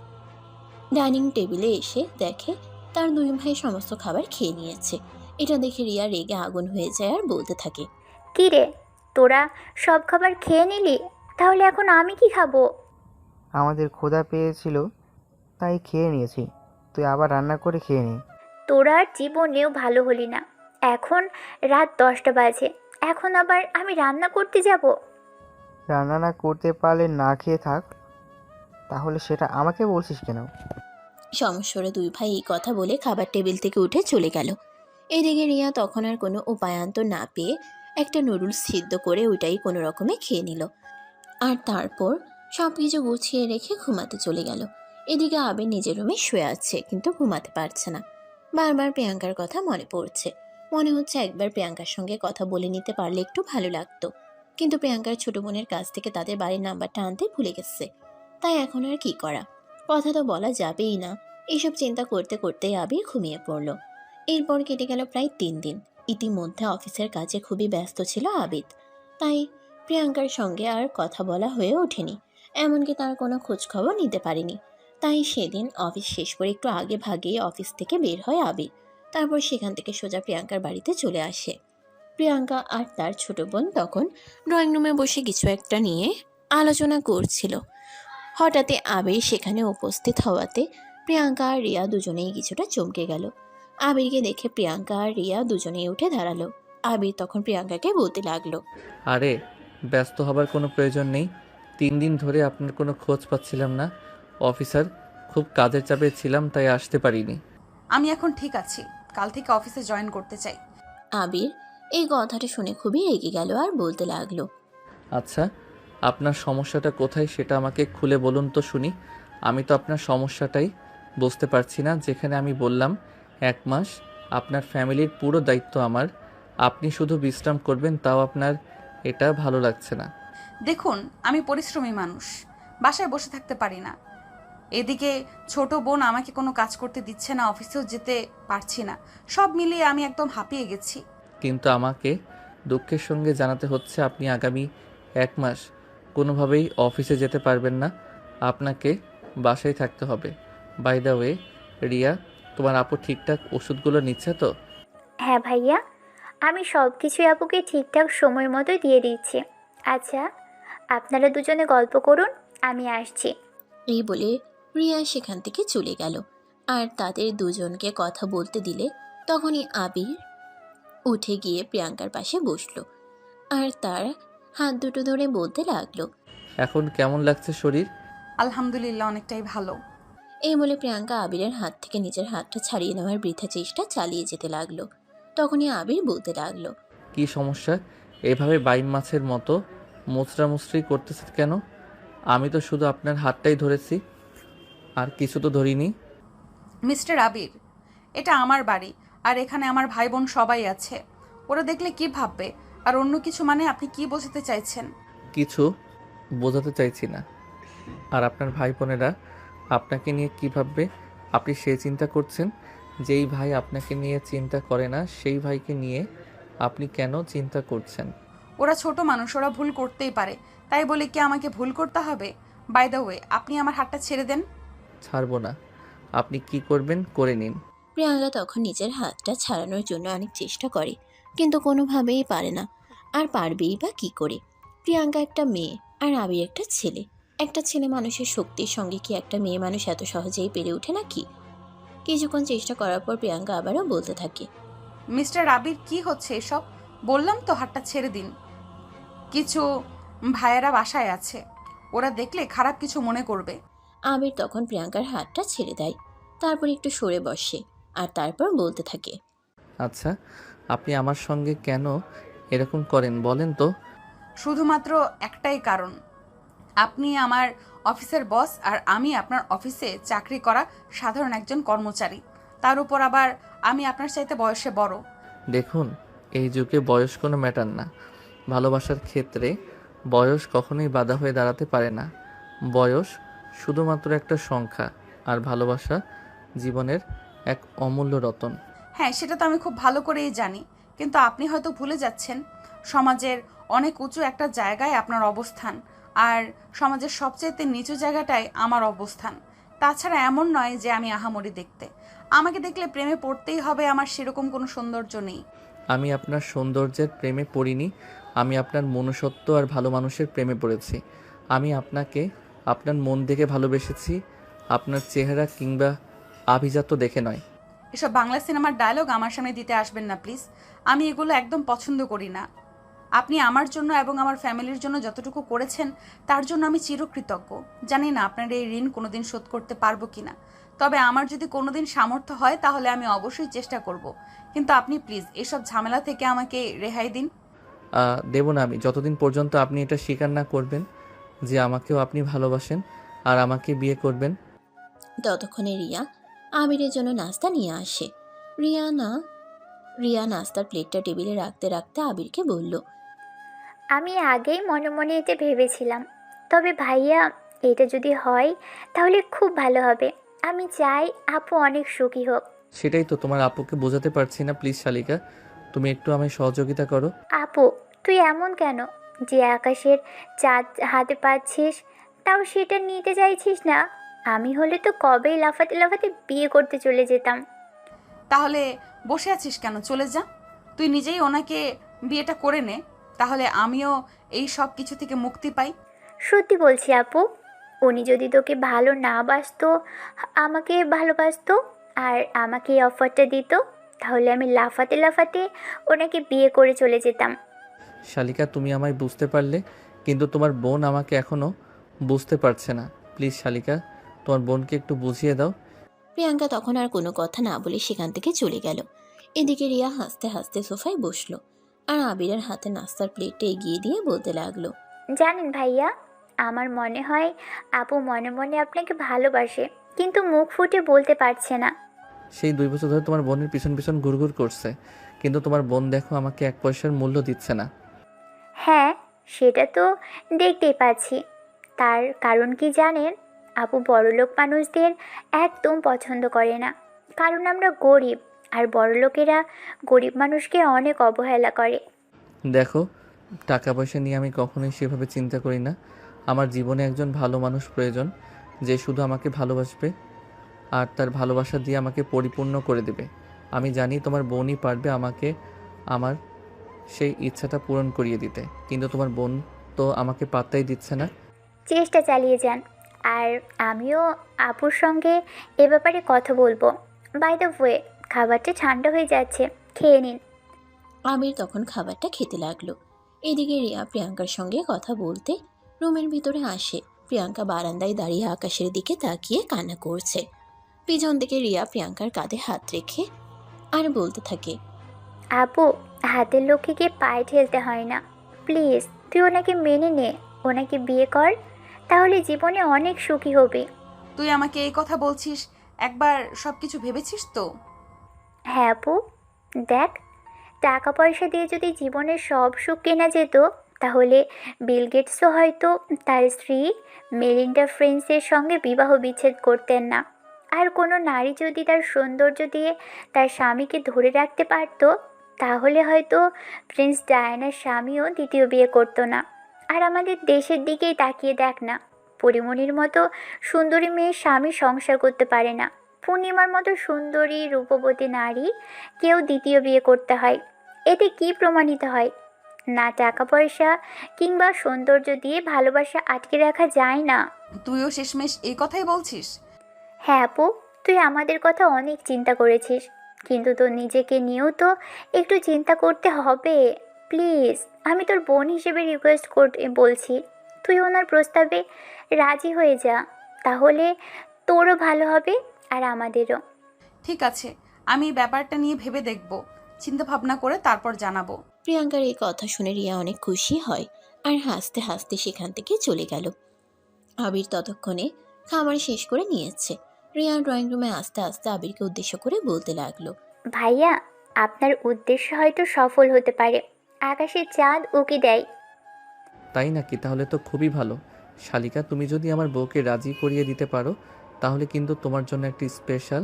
ডাইনিং টেবিলে এসে দেখে তার 2 ভাই সমস্ত খাবার খেয়ে নিয়েছে। এটা দেখে রিয়া রেগে আগুন হয়ে যায় আর বলতে থাকে, কী রে, তোরা সব খাবার খেয়ে নিলি? তাহলে এখন আমি কি খাবো? আমাদের ক্ষুধা পেয়েছিল তাই খেয়ে নিয়েছি, তুই আবার রান্না করে খেয়ে নে। তোরা আর জীবনেও ভালো হলি না। এখন রাত 10টা বাজে, এখন আবার আমি রান্না করতে যাব? রান্না না করতে পারলে না খেয়ে থাক, তাহলে সেটা আমাকে বলছিস কেন? সমস্বরে দুই ভাই এই কথা বলে খাবার টেবিল থেকে উঠে চলে গেল। এদিকে রিয়া তখন আর কোনো উপায়ান্তর না পেয়ে একটা নুডলস সিদ্ধ করে ওইটাই কোনো রকমে খেয়ে নিল। আর তারপর সব কিছু গুছিয়ে রেখে ঘুমাতে চলে গেল। এদিকে আবির নিজের রুমে শুয়ে আছে, কিন্তু ঘুমাতে পারছে না। বারবার প্রিয়াঙ্কার কথা মনে পড়ছে। মনে হচ্ছে একবার প্রিয়াঙ্কার সঙ্গে কথা বলে নিতে পারলে একটু ভালো লাগতো, কিন্তু প্রিয়াঙ্কার ছোট বোনের কাছ থেকে তাদের বাড়ির নাম্বারটা আনতে ভুলে গেছে। তাই এখন আর কি করা, কথা তো বলা যাবেই না। এইসব চিন্তা করতে করতেই আবির ঘুমিয়ে পড়ল। এরপর কেটে গেল প্রায় 3 দিন। ইতিমধ্যে অফিসের কাজে খুবই ব্যস্ত ছিল আবিদ, তাই প্রিয়াঙ্কার সঙ্গে আর কথা বলা হয়ে ওঠেনি। এমনকি তার কোনো খোঁজখবর নিতে পারেনি। তাই সেদিন অফিস শেষ করে একটু আগে ভাগে অফিস থেকে বের হয় আবির। তারপর সেখান থেকে সোজা প্রিয়াঙ্কার বাড়িতে চলে আসে। প্রিয়াঙ্কা আর তার ছোট বোন তখন ড্রয়িং রুমে বসে কিছু একটা নিয়ে আলোচনা করছিল। হঠাৎই আবির সেখানে উপস্থিত হওয়াতে প্রিয়াঙ্কা আর রিয়া দুজনেই কিছুটা চমকে গেল। আবিরকে দেখে প্রিয়াঙ্কা আর রিয়া দুজনেই উঠে দাঁড়ালো। আবির তখন প্রিয়াঙ্কাকে বলতে লাগলো, আরে, ব্যস্ত হবার কোনো প্রয়োজন নেই। 3 দিন ধরে আপনার কোনো খোঁজ পাচ্ছিলাম না অফিসার, খুব কাজের চাপে ছিলাম তাই আসতে পারিনি। আমি এখন ঠিক আছি, কাল থেকে অফিসে জয়েন করতে চাই। আবির এই কথাটা শুনে খুবই রেগে গেল আর বলতে লাগলো, আচ্ছা, আপনার সমস্যাটা কোথায় সেটা আমাকে খুলে বলুন তো শুনি। আমি তো আপনার সমস্যাটাই বুঝতে পারছি না। যেখানে আমি বললাম 1 মাস আপনার ফ্যামিলির পুরো দায়িত্ব আমার, আপনি শুধু বিশ্রাম করবেন, তাও আপনার এটা ভালো লাগছে না। দেখুন, আমি পরিশ্রমী মানুষ, বাসায় বসে থাকতে পারি না। এদিকে ছোট বোন আমাকে কোনো কাজ করতে দিচ্ছে না, অফিসেও যেতে পারছি না। সব মিলিয়ে আমি একদম হাঁপিয়ে গেছি। কিন্তু আমাকে দুঃখের সঙ্গে জানাতে হচ্ছে আপনি আগামী 1 মাস কোনোভাবেই অফিসে যেতে পারবেন না, আপনাকে বাসায় থাকতে হবে। বাই দ্য ওয়ে, রিয়া, তোমার আপু ঠিকঠাক ওষুধগুলো নিচ্ছে তো? হ্যাঁ ভাইয়া, আমি সব কিছুই আপুকে ঠিকঠাক সময় মতো দিয়ে দিচ্ছি। আচ্ছা, আপনারা দুজনে গল্প করুন, আমি আসছি। এই বলে রিয়া সেখান থেকে চলে গেল। আর তাদের দুজনকে কথা বলতে দিলে তখনই আবির উঠে গিয়ে প্রিয়াঙ্কার পাশে বসলো আর তার হাত দুটো ধরে বলতে লাগলো, এখন কেমন লাগছে শরীর? আলহামদুলিল্লাহ, অনেকটাই ভালো। এই বলে প্রিয়াঙ্কা আবিরের হাত থেকে নিজের হাতটা ছাড়িয়ে নেওয়ার বৃথা চেষ্টা চালিয়ে যেতে লাগলো। তখনই আবির বলতে লাগলো, কি সমস্যা? এভাবে বাইম মাছের মতো মোচড়ামুচড়ি করতেছে কেন? আমি তো শুধু আপনার হাতটাই ধরেছি, আর কিছু তো ধরিনি। মিস্টার আবির, এটা আমার বাড়ি, আর এখানে আমার ভাই বোন সবাই আছে। ওরা দেখলে কি ভাববে? আর অন্য কিছু মানে আপনি কি বোঝাতে চাইছেন? কিছু বোঝাতে চাইছি না। আর আপনার ভাই বোনেরা আপনাকে নিয়ে কী ভাববে আপনি সেই চিন্তা করছেন? যেই ভাই আপনাকে নিয়ে চিন্তা করে না সেই ভাইকে নিয়ে আপনি কেন চিন্তা করছেন? ওরা ছোট মানুষ, ওরা ভুল করতেই পারে, তাই বলে কি আমাকে ভুল করতে হবে? বাই দ্য ওয়ে, আপনি আমার হাতটা ছেড়ে দেন। ছাড়বো না। আপনি কি করবেন করে নিন। প্রিয়াঙ্কা তখন নিজের হাতটা ছাড়ানোর জন্য অনেক চেষ্টা করে, কিন্তু কোনোভাবেই পারে না। আর পারবেই বা কী করে? প্রিয়াঙ্কা একটা মেয়ে আর আবির একটা ছেলে। একটা ছেলে মানুষের শক্তির সঙ্গে কি একটা মেয়ে মানুষ এত সহজেই পেরে ওঠে নাকি? কিছুক্ষণ চেষ্টা করার পর প্রিয়াঙ্কা আবারও বলতে থাকে, মিস্টার আবির, কি হচ্ছে এসব? বললাম তো হাতটা ছেড়ে দিন। কিছু ভাইয়েরা বাসায় আছে, ওরা দেখলে খারাপ কিছু মনে করবে। আবির তখন প্রিয়াঙ্কার হাতটা ছেড়ে দেয়। তারপর একটু সরে বসে আর তারপর বলতে থাকে, আচ্ছা, আপনি আমার সঙ্গে কেন এরকম করেন বলেন তো? শুধুমাত্র একটাই কারণ, আপনি আমার অফিসের বস আর আমি আপনার অফিসে চাকরি করা সাধারণ একজন কর্মচারী। তার উপর আবার আমি আপনার চাইতে বয়সে বড়। দেখুন, এই যুগে বয়স কোনো ম্যাটার না। ভালোবাসার ক্ষেত্রে বয়স কখনোই বাধা হয়ে দাঁড়াতে পারে না। বয়স শুধুমাত্র একটা সংখ্যা, আর ভালোবাসা জীবনের এক অমূল্য রতন। হ্যাঁ, সেটা তো আমি খুব ভালো করেই জানি, কিন্তু আপনি হয়তো ভুলে যাচ্ছেন সমাজের অনেক উঁচু একটা জায়গায় আপনার অবস্থান, আর সমাজের সবচাইতে নিচু জায়গাটায় আমার অবস্থান। তাছাড়া এমন নয় যে আমি আহামরি দেখতে, আমাকে দেখলে প্রেমে পড়তেই হবে, আমার সেরকম কোনো সৌন্দর্য নেই। আমি আপনার সৌন্দর্যের প্রেমে পড়িনি, আমি আপনার মনুষ্যত্ব আর ভালো মানুষের প্রেমে পড়েছি। আমি আপনাকে আপনার মন দেখে ভালোবেসেছি, আপনার চেহারা কিংবা আভিজাত্য দেখে নয়। এসব বাংলা সিনেমার ডায়লগ আমার সামনে দিতে আসবেন না প্লিজ। আমি এগুলো একদম পছন্দ করি না। আপনি আমার জন্য এবং আমার ফ্যামিলির জন্য যতটুকু করেছেন তার জন্য আমি চিরকৃতজ্ঞ। জানি না আপনার এই ঋণ কোনোদিন শোধ করতে পারবো কিনা, তবে আমার যদি কোনোদিন সামর্থ্য হয় তাহলে আমি অবশ্যই চেষ্টা করব। কিন্তু আপনি প্লিজ এসব ঝামেলা থেকে আমাকে রেহাই দিন। দেব না আমি, যতদিন পর্যন্ত আপনি এটা স্বীকার না করবেন যে আমাকেও আপনি ভালোবাসেন আর আমাকে বিয়ে করবেন। ততক্ষণে রিয়া আবিরের জন্য নাস্তা নিয়ে আসে। রিয়া নাস্তার প্লেটটা টেবিলে রাখতে রাখতে আবিরকে বলল, আমি আগেই মনে মনে এতে ভেবেছিলাম, তবে ভাইয়া এটা যদি হয় তাহলে খুব ভালো হবে। আমি চাই আপু অনেক সুখী হোক। সেটাই তো তোমার আপুকে বোঝাতে পারছি না। প্লিজ শালিকা, তুমি একটু আমায় সহযোগিতা করো। আপু তুই এমন কেন যে আকাশের চাঁদ হাতে পাচ্ছিস তাও সেটা নিতে চাইছিস না? আমি হলে তো কবেই লাফাতে লাফাতে বিয়ে করতে চলে যেতাম। তাহলে বসে আছিস কেন? চলে যা। তুই নিজেই ওনাকে বিয়েটা করে নে, তাহলে আমিও এই সব কিছু থেকে মুক্তি পাই। সত্যি বলছি আপু, উনি যদি তোকে ভালো না বাসতো, আমাকে ভালোবাসতো আর আমাকে এই অফারটা দিত, তাহলে আমি লাফাতে লাফাতে ওনাকে বিয়ে করে চলে যেতাম। শালিকা, তুমি আমায় বুঝতে পারলে, কিন্তু তোমার বোন আমাকে এখনো বুঝতে পারছে না। প্লিজ শালিকা, তোমার বোনকে একটু বুঝিয়ে দাও। প্রিয়াঙ্কা তখন আর কোনো কথা না বলে সেখান থেকে চলে গেল। এদিকে রিয়া হাসতে হাসতে সোফায় বসলো আর আবিরের হাতে নাস্তার প্লেটটা এগিয়ে দিয়ে বলতে লাগলো, জানেন ভাইয়া, আমার মনে হয় আপু মনে মনে আপনাকে ভালোবাসে, কিন্তু মুখ ফুটে বলতে পারছে না। সেই 2 বছর ধরে তোমার বোনের পিছন পিছন ঘুরঘুর করছে, কিন্তু তোমার বোন দেখো আমাকে 1 পয়সার মূল্য দিচ্ছে না। হ্যাঁ, সেটা তো দেখতেই পাচ্ছি। তার কারণ কি জানেন? আপু বড়লোক মানুষদের একদম পছন্দ করে না, কারণ আমরা গরিব, আর বড়লোকেরা গরিব মানুষকে অনেক অবহেলা করে। দেখো, টাকা পয়সা নিয়ে আমি কখনোই সেভাবে চিন্তা করি না। আমার জীবনে একজন ভালো মানুষ প্রয়োজন, যে শুধু আমাকে ভালোবাসবে আর তার ভালোবাসা দিয়ে আমাকে পরিপূর্ণ করে দেবে। আমি জানি তোমার বোনই পারবে আমাকে আমার সেই ইচ্ছাটা পূরণ করিয়ে দিতে, কিন্তু তোমার বোন তো আমাকে পাত্তাই দিচ্ছে না। চেষ্টা চালিয়ে যান, আর আমিও আপুর সঙ্গে এ ব্যাপারে কথা বলবো। বাই দ্য ওয়ে, খাবারটা ঠান্ডা হয়ে যাচ্ছে, খেয়ে নিন। আবির তখন খাবারটা খেতে লাগলো। এদিকে রিয়া প্রিয়াঙ্কার সঙ্গে কথা বলতে রুমের ভিতরে আসে। প্রিয়াঙ্কা বারান্দায় দাঁড়িয়ে আকাশের দিকে তাকিয়ে কান্না করছে। পিছন থেকে রিয়া প্রিয়াঙ্কার কাঁধে হাত রেখে আর বলতে থাকে, আপু, হাতের লক্ষ্মীকে পায়ে ঠেলতে হয় না। প্লিজ তুই ওনাকে মেনে নে, ওনাকে বিয়ে কর, তাহলে জীবনে অনেক সুখী হবি। তুই আমাকে এই কথা বলছিস, একবার সবকিছু ভেবেছিস তো? হ্যাঁ আপু, দেখ, টাকা পয়সা দিয়ে যদি জীবনের সব সুখ কেনা যেত, তাহলে বিল গেটসও হয়তো তার স্ত্রী মেলিন্ডা ফ্রেন্সের সঙ্গে বিবাহ বিচ্ছেদ করতেন না। আর কোনো নারী যদি তার সৌন্দর্য দিয়ে তার স্বামীকে ধরে রাখতে পারত, তাহলে হয়তো প্রিন্স ডায়ানার স্বামীও দ্বিতীয় বিয়ে করতো না। আর আমাদের দেশের দিকেই তাকিয়ে দেখ না, পরিমণির মতো সুন্দরী মেয়ের স্বামী সংসার করতে পারে না। পূর্ণিমার মতো সুন্দরী রূপবতী নারী কেউ দ্বিতীয় বিয়ে করতে হয়। এতে কি প্রমাণিত হয়? না টাকা পয়সা কিংবা সৌন্দর্য দিয়ে ভালোবাসা আটকে রাখা যায় না। তুইও শেষমেশ এই কথাই বলছিস? হ্যাঁ আপু, তুই আমাদের কথা অনেক চিন্তা করেছিস, কিন্তু তোর নিজেকে নিয়েও তো একটু চিন্তা করতে হবে। প্লিজ, আমি তোর বোন হিসেবে রিকোয়েস্ট বলছি, তুই ওনার প্রস্তাবে রাজি হয়ে যা, তাহলে তোরও ভালো হবে আর আমাদেরও। ঠিক আছে, আমি ব্যাপারটা নিয়ে ভেবে দেখব, চিন্তা ভাবনা করে তারপর জানাবো। প্রিয়াঙ্কার এই কথা শুনে রিয়া অনেক খুশি হয় আর হাসতে হাসতে সেখান থেকে চলে গেল। আবির ততক্ষণে খাবার শেষ করে নিয়েছে। রিয়া ড্রয়িং রুমে আস্তে আস্তে আবিরকে উদ্দেশ্য করে বলতে লাগলো, ভাইয়া, আপনার উদ্দেশ্য হয়তো সফল হতে পারে, আকাশের চাঁদ উকি দেয়। তাই নাকি? তাহলে তো খুবই ভালো। শালিকা, তুমি যদি আমার বউকে রাজি করিয়ে দিতে পারো, তাহলে কিন্তু তোমার জন্য একটি স্পেশাল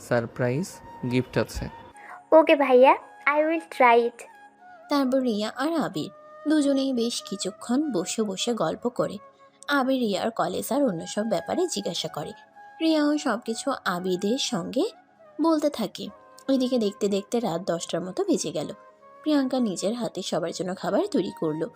সারপ্রাইজ গিফট আছে। ওকে ভাইয়া, আই উইল ট্রাই ইট। তারপর রিয়া আর আবির দুজনেই বেশ কিছুক্ষণ বসে বসে গল্প করে। আবির রিয়ার কলেজ আর অন্য সব ব্যাপারে জিজ্ঞাসা করে। রিয়াও সবকিছু আবিদের সঙ্গে বলতে থাকে। ওইদিকে দেখতে দেখতে রাত 10টার মতো বেজে গেল। প্রিয়াঙ্কা নিজের হাতে সবার জন্য খাবার তৈরি করলো,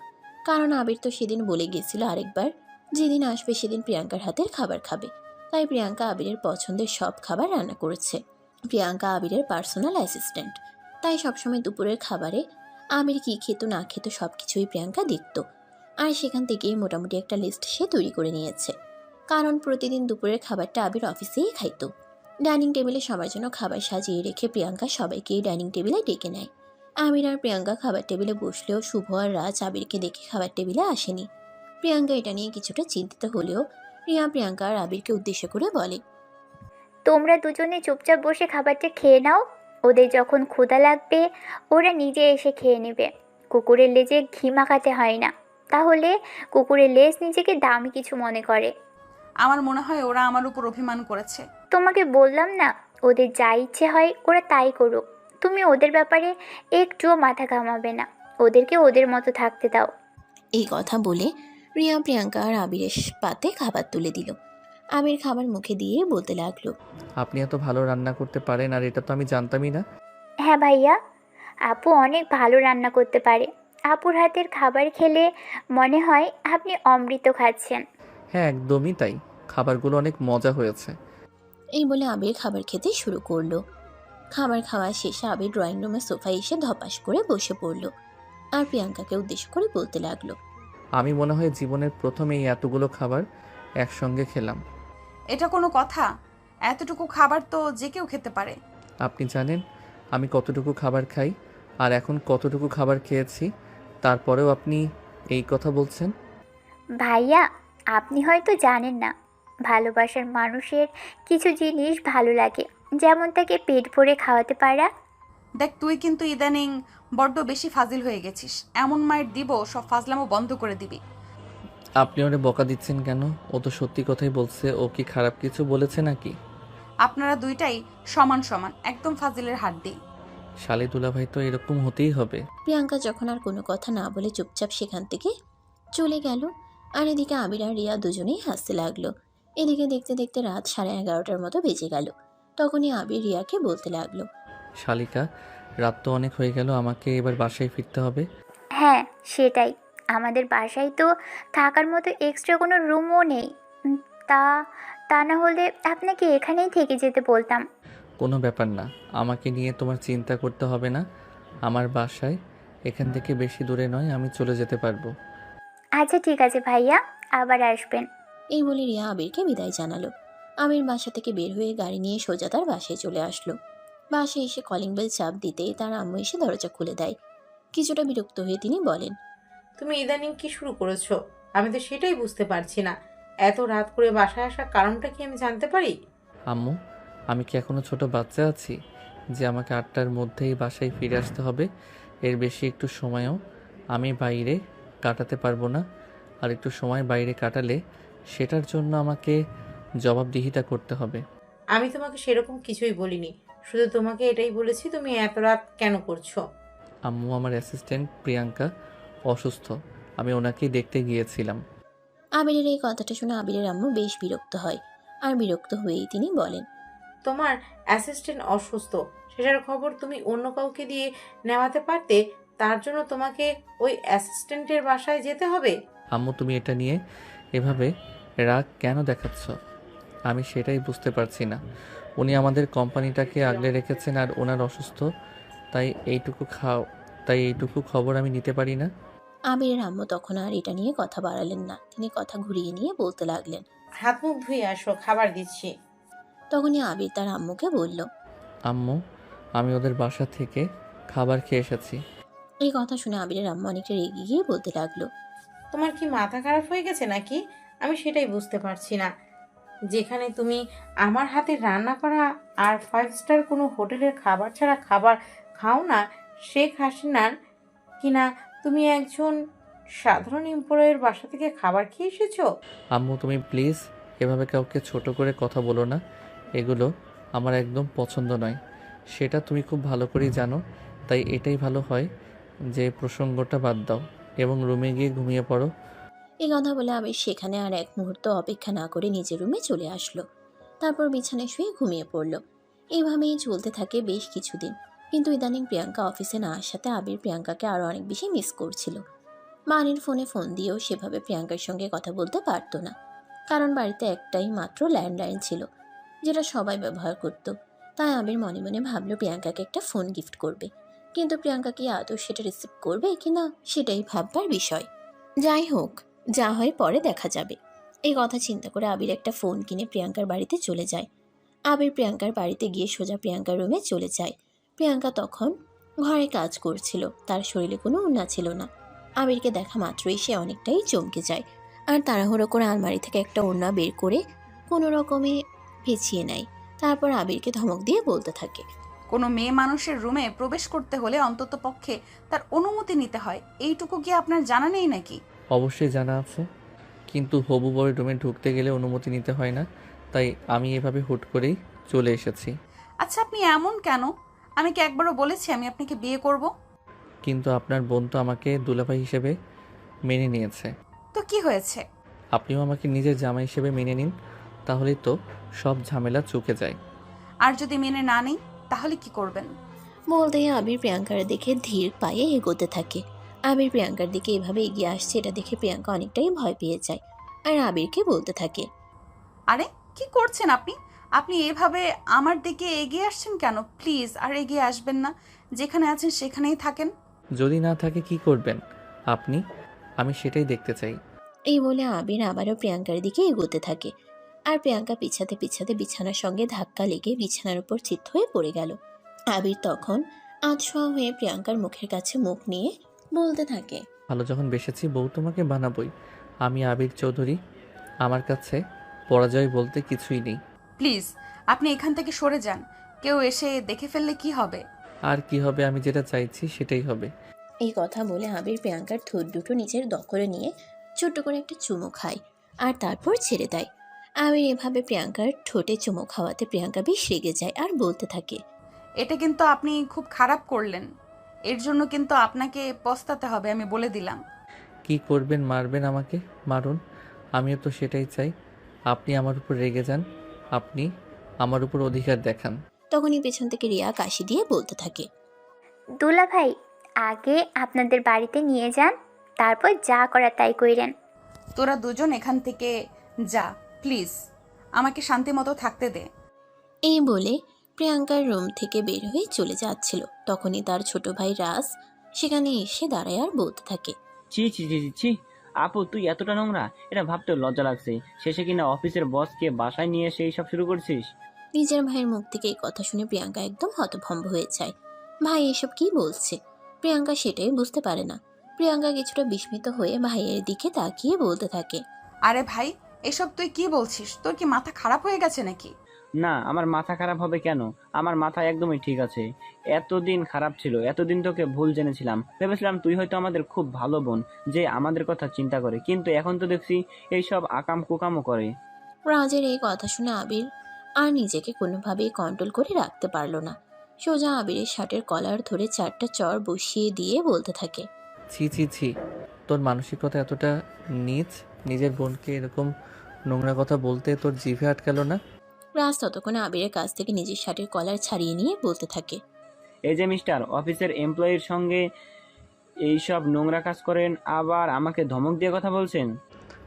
কারণ আবির তো সেদিন বলে গেছিল আরেকবার যেদিন আসবে সেদিন প্রিয়াঙ্কার হাতের খাবার খাবে। তাই প্রিয়াঙ্কা আবিরের পছন্দের সব খাবার রান্না করেছে। প্রিয়াঙ্কা আবিরের পার্সোনাল অ্যাসিস্ট্যান্ট, তাই সবসময় দুপুরের খাবারে আবির কী খেত না খেত সব কিছুই প্রিয়াঙ্কা দেখত। আর সেখান থেকেই মোটামুটি একটা লিস্ট সে তৈরি করে নিয়েছে, কারণ প্রতিদিন দুপুরের খাবারটা আবির অফিসেই খাইতো। ডাইনিং টেবিলে সবার জন্য খাবার সাজিয়ে রেখে প্রিয়াঙ্কা সবাইকেই ডাইনিং টেবিলে ডেকে নেয়। আবির আর প্রিয়াঙ্কা খাবার টেবিলে বসলেও শুভ আর রাজ আবিরকে দেখে খাবার টেবিলে আসেনি। প্রিয়াঙ্কা এটা নিয়ে কিছুটা চিন্তিত হলেও রিয়া প্রিয়াঙ্কা আর আবিরকে উদ্দেশ্য করে বলে, তোমরা দুজনে চুপচাপ বসে খাবারটা খেয়ে নাও। ওদের যখন ক্ষুধা লাগবে ওরা নিজে এসে খেয়ে নেবে। কুকুরের লেজে ঘি মাখাতে হয় না, তাহলে কুকুরের লেজ নিজেকে দামি কিছু মনে করে। আমার মনে হয় ওরা আমার উপর অভিমান করেছে। তোমাকে বললাম না, ওদের যা ইচ্ছে হয় ওরা তাই করুক। তুমি ওদের ব্যাপারে একটুও মাথা ঘামাবে না, ওদেরকে ওদের মতো থাকতে দাও। এই কথা বলে রিয়া প্রিয়াঙ্কা আর আবিরের পাতে খাবার তুলে দিল। আবির খাবার মুখে দিয়ে বলতে লাগলো, আপনি এত ভালো রান্না করতে পারেন আর এটা তো আমি জানতামই না। হ্যাঁ ভাইয়া, আপু অনেক ভালো রান্না করতে পারে। আপুর হাতের খাবার খেলে মনে হয় আপনি অমৃত খাচ্ছেন। হ্যাঁ একদমই তাই, খাবারগুলো অনেক মজা হয়েছে। এই বলে আবির খাবার খেতে শুরু করলো। খাবার খাওয়া শেষে আবির ড্রয়িং রুমের সোফায় এসে ধপাস করে বসে পড়ল আর প্রিয়াঙ্কাকে উদ্দেশ্য করে বলতে লাগলো, আমি মনে হয় জীবনের প্রথম এই এতগুলো খাবার একসঙ্গে খেলাম। এটা কোনো কথা? এতটুকু খাবার তো যে কেউ খেতে পারে। আপনি জানেন আমি কতটুকু খাবার খাই আর এখন কতটুকু খাবার খেয়েছি, তারপরেও আপনি এই কথা বলছেন? ভাইয়া, আপনি হয়তো জানেন না, ভালোবাসার মানুষের কিছু জিনিস ভালো লাগে, যেমন তাকে পেট ভরে খাওয়াতে পারা। দেখ, তুই কিন্তু ইদানিং বড্ড বেশি ফাজিল হয়ে গেছিস। এমন মায়ের দিব সব ফাজলামো বন্ধ করে দিবি। আপনি ওরে বকা দিচ্ছেন কেন? ও তো সত্যি কথাই বলছে। ও কি খারাপ কিছু বলেছে নাকি? আপনারা দুইটাই সমান সমান, একদম ফাজিলের হাড্ডি। শালি দুলাভাই তো এরকম হতেই হবে। প্রিয়াঙ্কা যখন আর কোনো কথা না বলে চুপচাপ সেখান থেকে চলে গেল। আর এদিকে আবির আর রিয়া দুজনেই হাসতে লাগলো। এদিকে দেখতে দেখতে রাত 11:30টার মতো বেজে গেল। তখনই আবির রিয়াকে বলতে লাগলো, শালিকা, রাত তো অনেক হয়ে গেল, আমাকে এবার বাসায় ফিরতে হবে। হ্যাঁ সেটাই, আমাদের বাসায় তো থাকার মতো এক্সট্রা কোনো রুমও নেই। উম, তা তা না হলে আপনাকে এখানেই থেকে যেতে বলতাম। কোনো ব্যাপার না, আমাকে নিয়ে তোমার চিন্তা করতে হবে না। আমার বাসায় এখান থেকে বেশি দূরে নয়, আমি চলে যেতে পারবো। আচ্ছা ঠিক আছে ভাইয়া, আবার আসবেন। এই বলে রিয়া আবিরকে বিদায় জানালো। আবির বাসা থেকে বের হয়ে গাড়ি নিয়ে সোজা তার বাসায় চলে আসলো। বাসায় এসে কলিং বেল চাপ দিতেই তার আম্মু এসে দরজা খুলে দেয়। কিছুটা বিরক্ত হয়ে তিনি বলেন, তুমি ইদানিং কি শুরু করেছো? আমি তো সেটাই বুঝতে পারছি না। এত রাত করে বাসায় আসার কারণটা কি আমি জানতে পারি? আম্মু, আমি কি এখনো ছোট বাচ্চা আছি যে আমাকে 8টার মধ্যেই বাসায় ফিরে আসতে হবে? এর বেশি একটু সময়ও আমি বাইরে কাটাতে পারবো না। আর একটু সময় বাইরে কাটালে সেটার জন্য আমাকে জবাবদিহিতা করতে হবে। আমি তোমাকে সেরকম কিছুই বলিনি, শুধু তোমাকে এটাই বলেছি তুমি এত রাত কেন করছো। আম্মু, আমার অ্যাসিস্ট্যান্ট প্রিয়াঙ্কা অসুস্থ, আমি ওনাকেই দেখতে গিয়েছিলাম। আবিরের এই কথাটা শুনে আবিরের আম্মু বেশ বিরক্ত হয়। আর বিরক্ত হয়েই তিনি বলেন, তোমার অ্যাসিস্ট্যান্ট অসুস্থ, সেটার খবর তুমি অন্য কাউকে দিয়ে নেওয়াতে পারতে, তার জন্য তোমাকে ওই অ্যাসিস্ট্যান্টের বাসায় যেতে হবে? আম্মু, তুমি এটা নিয়ে এভাবে রাগ কেন দেখাচ্ছ? আমি সেটাই বুঝতে পারছি না। উনি আমাদের কোম্পানিটাকে আগলে রেখেছেন আর ওনার অসুস্থ, তাই এইটুকু খবর আমি নিতে পারি না। আবিরের আম্মু তখন আর এটা নিয়ে কথা বাড়ালেন না। তিনি কথা ঘুরিয়ে নিয়ে বলতে লাগলেন, হাত মুখ ধুয়ে আসো, খাবার দিচ্ছি। তখনই আবির তার আম্মুকে বলল, আম্মু, আমি ওদের বাসা থেকে খাবার খেয়ে এসেছি। এই কথা শুনে আবিরের আম্মু অনেকটা রেগে গিয়ে বলতে লাগলো, তোমার কি মাথা খারাপ হয়ে গেছে নাকি? আমি সেটাই বুঝতে পারছি না। যেখানে তুমি আমার হাতে রান্না করা আর 5 স্টার কোনো হোটেলের খাবার ছাড়া খাবার খাও না, শেখ হাসিনার কিনা তুমি একজন সাধারণ এমপ্লয়ের বাসা থেকে খাবার খেয়ে এসেছো? আম্মু, তুমি প্লিজ এভাবে কাউকে ছোট করে কথা বলো না। এগুলো আমার একদম পছন্দ নয়, সেটা তুমি খুব ভালো করেই জানো। তাই এটাই ভালো হয় যে প্রসঙ্গটা বাদ দাও এবং রুমে গিয়ে ঘুমিয়ে পড়ো। এই কথা বলে আবির সেখানে আর এক মুহূর্ত অপেক্ষা না করে নিজের রুমে চলে আসলো। তারপর বিছানায় শুয়ে ঘুমিয়ে পড়ল। এইভাবেই চলতে থাকে বেশ কিছুদিন। কিন্তু ইদানিং প্রিয়াঙ্কা অফিসে না আসাতে আবির প্রিয়াঙ্কাকে আরও অনেক বেশি মিস করছিল। মানির ফোনে ফোন দিয়েও সেভাবে প্রিয়াঙ্কার সঙ্গে কথা বলতে পারতো না, কারণ বাড়িতে একটাই মাত্র ল্যান্ডলাইন ছিল, যেটা সবাই ব্যবহার করত। তাই আবির মনে মনে ভাবলো প্রিয়াঙ্কাকে একটা ফোন গিফট করবে, কিন্তু প্রিয়াঙ্কা কি আদৌ সেটা রিসিভ করবে কিনা সেটাই ভাববার বিষয়। যাই হোক, যা হয় পরে দেখা যাবে। এই কথা চিন্তা করে আবির একটা ফোন কিনে প্রিয়াঙ্কার বাড়িতে চলে যায়। আবির প্রিয়াঙ্কার বাড়িতে গিয়ে সোজা প্রিয়াঙ্কার রুমে চলে যায়। প্রিয়াঙ্কা তখন ঘরে কাজ করছিল, তার শরীরে কোনো ওড়না ছিল না। আবিরকে দেখা মাত্রই সে অনেকটাই চমকে যায়, আর তাড়াহুড়ো করে আলমারি থেকে একটা ওড়না বের করে কোনো রকমে পেঁচিয়ে নেয়। তারপর আবিরকে ধমক দিয়ে বলতে থাকে, কোনো মেয়ে মানুষের রুমে প্রবেশ করতে হলে অন্তত পক্ষে তার অনুমতি নিতে হয়, এইটুকু কি আপনার জানা নেই নাকি? অবশ্যই জানা আছে, কিন্তু হবু বরের রুমে ঢুকতে গেলে অনুমতি নিতে হয় না, তাই আমি এভাবে হুট করেই চলে এসেছি। আচ্ছা, আপনি এমন কেন? আমি কি একবারও বলেছি আমি আপনাকে বিয়ে করব? কিন্তু আপনার বোন তো আমাকে দুলাভাই হিসেবে মেনে নিয়েছে। তো কি হয়েছে? আপনিও আমাকে নিজের জামাই হিসেবে মেনে নিন, তাহলেই তো সব ঝামেলা চুকে যায়। আর যদি মেনে না নেই তাহলে কি করবেন? বলতেই আবির প্রিয়াঙ্কার দেখে ধীর পায়ে এগোতে থাকে। আবির প্রিয়াঙ্কার দিকে এভাবে এগিয়ে আসছে এটা দেখে প্রিয়াঙ্কা অনেকটাই ভয় পেয়ে যায়, আর আবিরকে বলতে থাকে, আরে কি করছেন আপনি? আপনি এভাবে আমার দিকে এগিয়ে আসছেন কেন? প্লিজ আর এগিয়ে আসবেন না, যেখানে আছেন সেখানেই থাকেন। যদি না থাকে কি করবেন আপনি? আমি সেটাই দেখতে চাই। এই বলে আবির আবারও প্রিয়াঙ্কার দিকে এগোতে থাকে, আর প্রিয়াঙ্কা পিছাতে পিছাতে বিছানার সঙ্গে ধাক্কা লেগে বিছানার উপর চিৎ হয়ে পড়ে গেল। আবির তখন আধশোয়া হয়ে প্রিয়াঙ্কার মুখের কাছে মুখ নিয়ে বলতে থাকে, ভালো যখন বেসেছি বউ তোমাকে বানাবই। আমি আবির চৌধুরী, আমার কাছে পরাজয় বলতে কিছুই নেই। প্লিজ আপনি এখান থেকে সরে যান, কেউ এসে দেখে ফেললে কি হবে? আর কি হবে, আমি যেটা চাইছি সেটাই হবে। এই কথা বলে আবির প্রিয়াঙ্কার ঠোঁট দুটো নিজের দখলে নিয়ে ছোট্ট করে একটা চুমু খায়, আর তারপর ছেড়ে দেয়। আবির এভাবে প্রিয়াঙ্কার ঠোঁটে চুমু খাওয়াতে প্রিয়াঙ্কা বেশ রেগে যায় আর বলতে থাকে, এটা কিন্তু আপনি খুব খারাপ করলেন, এর জন্য কিন্তু আপনাকে পস্তাতে হবে, আমি বলে দিলাম। কি করবেন, মারবেন আমাকে? মারুন, আমিও তো সেটাই চাই। আপনি আমার উপর রেগে যান, আপনি আমার উপর অধিকার দেখান। তখনই পেছন থেকে রিয়া কাশি দিয়ে বলতে থাকে, দুলাভাই, আগে আপনাদের বাড়িতে নিয়ে যান, তারপর যা করার তাই কইরেন। তোরা দুজন এখান থেকে যা, প্লিজ আমাকে শান্তি মতো থাকতে দে। এই বলে প্রিয়াঙ্কার রুম থেকে বের হয়ে চলে যাচ্ছিল। তখনই তার ছোট ভাই রাজ সেখানে এসে দাঁড়ায় আর বলতে থাকে, ছি ছি ছি ছি ছি, আপু তুই এতটা নোংরা, এটা ভাবতে লজ্জা লাগছে। শেষে কিনা অফিসের বসকে বাসায় নিয়ে এসে এইসব শুরু করছিস। নিজের ভাইয়ের মুখ থেকে এই কথা শুনে প্রিয়াঙ্কা একদম হতভম্ব হয়ে যায়। ভাই এসব কি বলছে? প্রিয়াঙ্কা সেটাই বুঝতে পারে না। প্রিয়াঙ্কা কিছুটা বিস্মিত হয়ে ভাইয়ের দিকে তাকিয়ে বলতে থাকে, আরে ভাই, এসব তুই কি বলছিস? তোর কি মাথা খারাপ হয়ে গেছে নাকি? না, আমার মাথা খারাপ হবে কেন? আমার মাথা একদমই ঠিক আছে। এতদিন খারাপ ছিল, এতদিন তোকে ভুল জেনেছিলাম, ভেবেছিলাম তুই হয়তো আমাদের খুব ভালো বোন, যে আমাদের কথা চিন্তা করে, কিন্তু এখন তো দেখছি এইসব আকাম কুকামও করে। রাজের এই কথা শুনে আবির আর নিজেকে কোনোভাবেই কন্ট্রোল করে রাখতে পারল না। সোজা আবিরের শার্টের কলার ধরে 4টা চড় বসিয়ে দিয়ে বলতে থাকে, ছি ছি ছি, তোর মানসিকতা এতটা নীচ, নিজের বোনকে এরকম নোংরা কথা বলতে তোর জিভে আটকালো না? রাজ ততক্ষণে আবিরের কাছ থেকে নিজের শার্টের কলার ছাড়িয়ে নিয়ে বলতে থাকে, এই যে মিস্টার, অফিসের এমপ্লয়ির সঙ্গে এইসব নোংরা কাজ করেন, আবার আমাকে ধমক দিয়ে কথা বলছেন?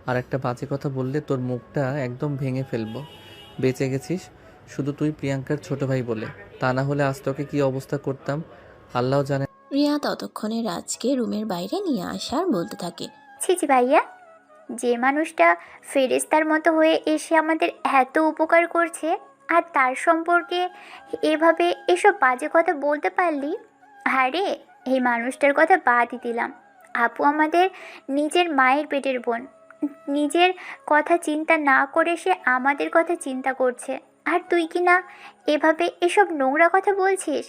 আর একটা বাজে কথা বললে তোর মুখটা একদম ভেঙে ফেলবো। বেঁচে গেছিস শুধু তুই প্রিয়াঙ্কার ছোট ভাই বলে, তা না হলে আজ তোকে কি অবস্থা করতাম আল্লাহ জানে। রিয়া ততক্ষণে রাজকে রুমের বাইরে নিয়ে আসা আর বলতে থাকে, ছি ছি ভাইয়া, যে মানুষটা ফেরেশতার মতো হয়ে এসে আমাদের এত উপকার করছে, আর তার সম্পর্কে এভাবে এসব বাজে কথা বলতে পারলি? আরে, এই মানুষটার কথা বাদই দিলাম। আপু আমাদের নিজের মায়ের পেটের বোন, নিজের কথা চিন্তা না করে সে আমাদের কথা চিন্তা করছে, আর তুই কি না এভাবে এসব নোংরা কথা বলছিস?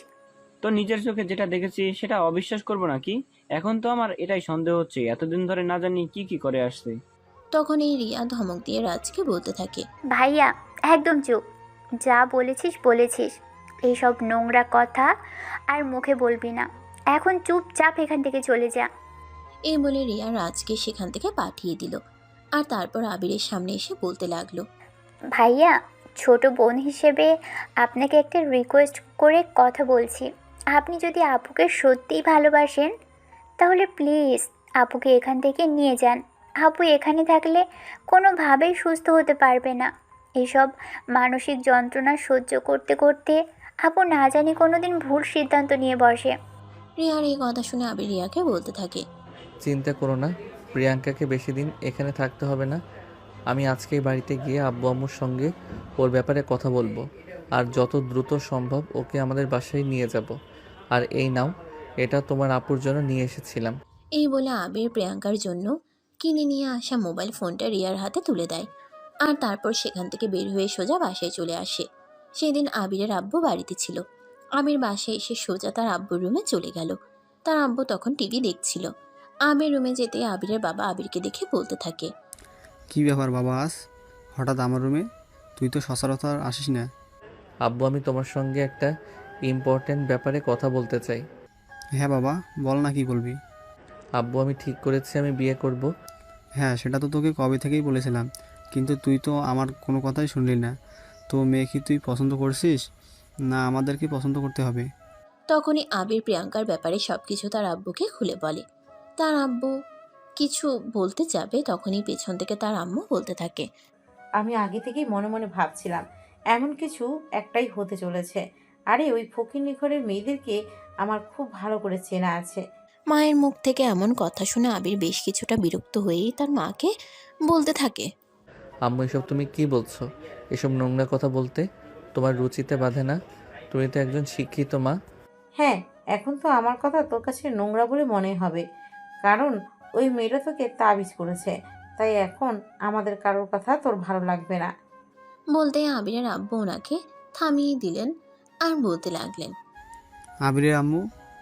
তো নিজের চোখে যেটা দেখেছি সেটা অবিশ্বাস করবো নাকি? এখন তো আমার এটাই সন্দেহ হচ্ছে, এতদিন ধরে না জানি কি কি করে আসছে। তখন এই রিয়া ধমক দিয়ে রাজকে বলতে থাকে, ভাইয়া, একদম চুপ। যা বলেছিস বলেছিস, এইসব নোংরা কথা আর মুখে বলবি না। এখন চুপচাপ এখান থেকে চলে যা। এই বলে রিয়া রাজকে সেখান থেকে পাঠিয়ে দিল, আর তারপর আবিরের সামনে এসে বলতে লাগলো, ভাইয়া, ছোট বোন হিসেবে আপনাকে একটা রিকোয়েস্ট করে কথা বলছি। আপনি যদি আপুকে সত্যিই ভালোবাসেন, তাহলে প্লিজ আপুকে এখান থেকে নিয়ে যান। আপু এখানে থাকলে কোনোভাবেই সুস্থ হতে পারবে না। এসব মানসিক যন্ত্রণা সহ্য করতে করতে আপু না জানি কোনোদিন ভুল সিদ্ধান্ত নিয়ে বসে। রিয়ার এই কথা শুনে আবির রিয়াকে বলতে থাকে। চিন্তা করো না, প্রিয়াঙ্কাকে বেশি দিন এখানে থাকতে হবে না। আমি আজকেই বাড়িতে গিয়ে আব্বু আম্মুর সঙ্গে ওর ব্যাপারে কথা বলবো, আর যত দ্রুত সম্ভব ওকে আমাদের বাসায় নিয়ে যাব। আর এই নাও, এটা তোমার আপুর জন্য নিয়ে এসেছিলাম। এই বলে আবির প্রিয়াঙ্কার জন্য কিনে নিয়ে আসা মোবাইল ফোনটা রিয়ার হাতে তুলে দেয়। আর তারপর সেখান থেকে বের হয়ে সোজা বাসায় চলে আসে। সেদিন আবিরের আব্বু বাড়িতে ছিল। আবির বাসায় এসে সোজা তার আব্বুর রুমে চলে গেল। তার আব্বু তখন টিভি দেখছিল। আবির রুমে যেতে আবিরের বাবা আবিরকে দেখে বলতে থাকে। কি ব্যাপার বাবা, আজ হঠাৎ আমার রুমে? তুই তো সচরাচর আসিস না। আব্বু, আমি তোমার সঙ্গে একটা ইম্পর্ট্যান্ট ব্যাপারে কথা বলতে চাই। হ্যাঁ বাবা, বল না, কি বলবি? আব্বু, আমি ঠিক করেছি আমি বিয়ে করব। হ্যাঁ, সেটা তো তোকে কবে থেকেই বলেছিলাম, কিন্তু তুই তো আমার কোনো কথাই শুনলি না। তো মেয়ে কি তুই পছন্দ করছিস, না আমাদেরকে পছন্দ করতে হবে? তখনই আবির প্রিয়াঙ্কার ব্যাপারে সবকিছু তার আব্বুকে খুলে বলে। তার আব্বু কিছু বলতে যাবে, তখনই পেছন থেকে তার আম্মু বলতে থাকে। আমি আগে থেকেই মনে মনে ভাবছিলাম এমন কিছু একটাই হতে চলেছে। আরে ওই ফকিন্নি ঘরের মেয়েদেরকে আমার খুব ভালো করে চেনা আছে। মায়ের মুখ থেকে এমন কথা শুনে আবির বেশ কিছুটা বিরক্ত হয়েই তার মাকে বলতে থাকে। আম্মু, এসব তুমি কি বলছো? এসব নোংরা কথা বলতে তোমার রুচিতে বাধে না? তুমি তো একজন শিক্ষিত মা। হ্যাঁ, এখন তো আমার কথা তোর কাছে নোংরা বলে মনে হবে, কারণ ওই মেয়েটা তোকে তাবিজ করেছে। তাই এখন আমাদের কারোর কথা তোর ভালো লাগবে না। বলতে আবিরের আব্বু ওনাকে থামিয়ে দিলেন আর বলতে লাগলেন। আবিরের আম্মু,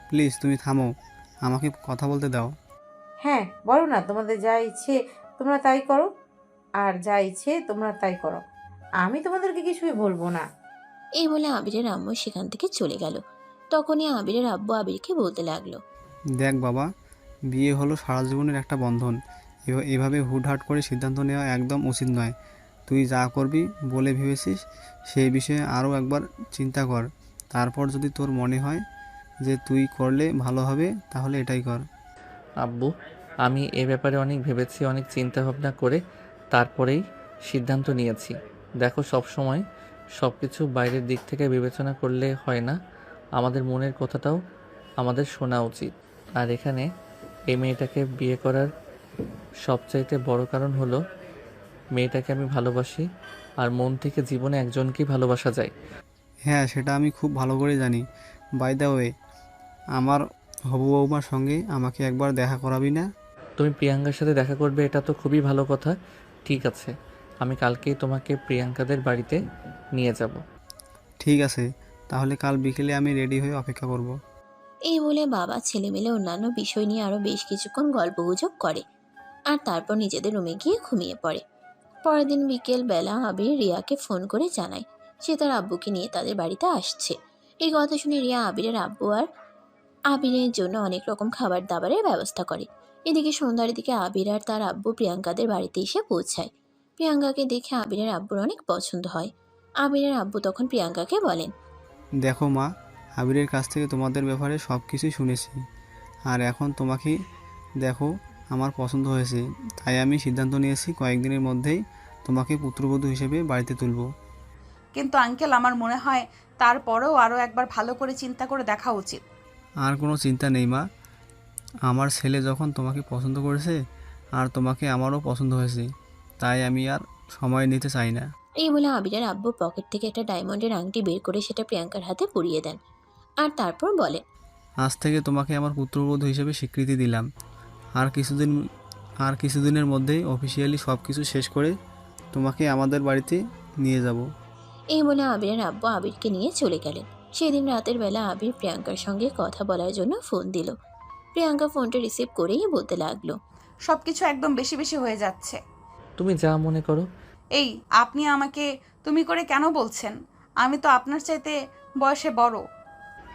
প্লিজ তুমি থামো, আমাকে কথা বলতে দাও। হ্যাঁ, বলো না, তোমাদের যা ইচ্ছে তোমরা তাই করো, আর যা ইচ্ছে তোমরা তাই করো। আমি তোমাদেরকে কিছুই বলবো না। এই বলে আবিরের আম্মু সেখান থেকে চলে গেল। তখনই আবিরের আব্বু আবিরকে বলতে লাগলো। দেখ বাবা, বিয়ে হলো সারা জীবনের একটা বন্ধন। এভাবে হুটহাট করে সিদ্ধান্ত নেওয়া একদম উচিত নয়। তুই যা করবি বলে ভেবেছিস সেই বিষয়ে আরও একবার চিন্তা কর। তারপর যদি তোর মনে হয় যে তুই করলে ভালো হবে, তাহলে এটাই কর। আব্বু, আমি এ ব্যাপারে অনেক ভেবেছি, অনেক চিন্তা ভাবনা করে তারপরেই সিদ্ধান্ত নিয়েছি। দেখো, সব সময় সব কিছু বাইরের দিক থেকে বিবেচনা করলে হয় না, আমাদের মনের কথাটাও আমাদের শোনা উচিত। আর এখানে এই মেয়েটাকে বিয়ে করার সবচাইতে বড় কারণ হলো মেয়েটাকে আমি ভালোবাসি, আর মন থেকে জীবনে একজনকেই ভালোবাসা যায়। হ্যাঁ, সেটা আমি খুব ভালো করে জানি। বাই দ্য ওয়ে, আমার হবু বৌমার সঙ্গে আমাকে একবার দেখা করাবি না? তুমি প্রিয়াঙ্কার সাথে দেখা করবে, এটা তো খুবই ভালো কথা। ঠিক আছে, আমি কালকেই তোমাকে প্রিয়াঙ্কাদের বাড়িতে নিয়ে যাব। ঠিক আছে, তাহলে কাল বিকেলে আমি রেডি হয়ে অপেক্ষা করব। এই বলে বাবা ছেলে মিলে অন্যান্য বিষয় নিয়ে আরো বেশ কিছুক্ষণ গল্পগুজব করে আর তারপর নিজেদের রুমে গিয়ে ঘুমিয়ে পড়ে। পরের দিন বিকেল বেলা আবির রিয়াকে ফোন করে জানায় সে তার আব্বুকে নিয়ে তাদের বাড়িতে আসছে। এই কথা শুনে রিয়া আবিরের আব্বু আর আবিরের জন্য অনেক রকম খাবার দাবারের ব্যবস্থা করে। এদিকে সন্ধ্যার দিকে আবির আর তার আব্বু প্রিয়াঙ্কাদের বাড়িতে এসে পৌঁছায়। প্রিয়াঙ্কাকে দেখে আবিরের আব্বুর অনেক পছন্দ হয়। আবিরের আব্বু তখন প্রিয়াঙ্কাকে বলেন। দেখো মা, আবিরের কাছ থেকে তোমাদের ব্যাপারে সব কিছুই শুনেছি, আর এখন তোমাকে দেখো আমার পছন্দ হয়েছে। তাই আমি সিদ্ধান্ত নিয়েছি কয়েকদিনের মধ্যেই তোমাকে পুত্রবধূ হিসেবে বাড়িতে তুলব। কিন্তু আঙ্কেল, আমার মনে হয় তারপরেও আরও একবার ভালো করে চিন্তা করে দেখা উচিত। আর কোনো চিন্তা নেই মা, আমার ছেলে যখন তোমাকে পছন্দ করেছে আর তোমাকে আমারও পছন্দ হয়েছে, তাই আমি আর সময় নিতে চাই না। এই বলে আবিরের আব্বু পকেট থেকে একটা ডায়মন্ডের আংটি বের করে সেটা প্রিয়াঙ্কার হাতে পরিয়ে দেন আর তারপর বলে। আজ থেকে তোমাকে আমার পুত্রবধূ হিসেবে স্বীকৃতি দিলাম। আর কিছুদিনের মধ্যেই অফিসিয়ালি সব কিছু শেষ করে তোমাকে আমাদের বাড়িতে নিয়ে যাব। এই বলে আবিরের আব্বু আবিরকে নিয়ে চলে গেলেন। সেদিন রাতের বেলা আবির প্রিয়াঙ্কার সঙ্গে কথা বলার জন্য ফোন দিল। প্রিয়াঙ্কা ফোনটা রিসিভ করেই বলতে লাগলো। সব কিছু একদম বেশি বেশি হয়ে যাচ্ছে। তুমি যা মনে করো। এই, আপনি আমাকে তুমি করে কেন বলছেন? আমি তো আপনার চাইতে বয়সে বড়।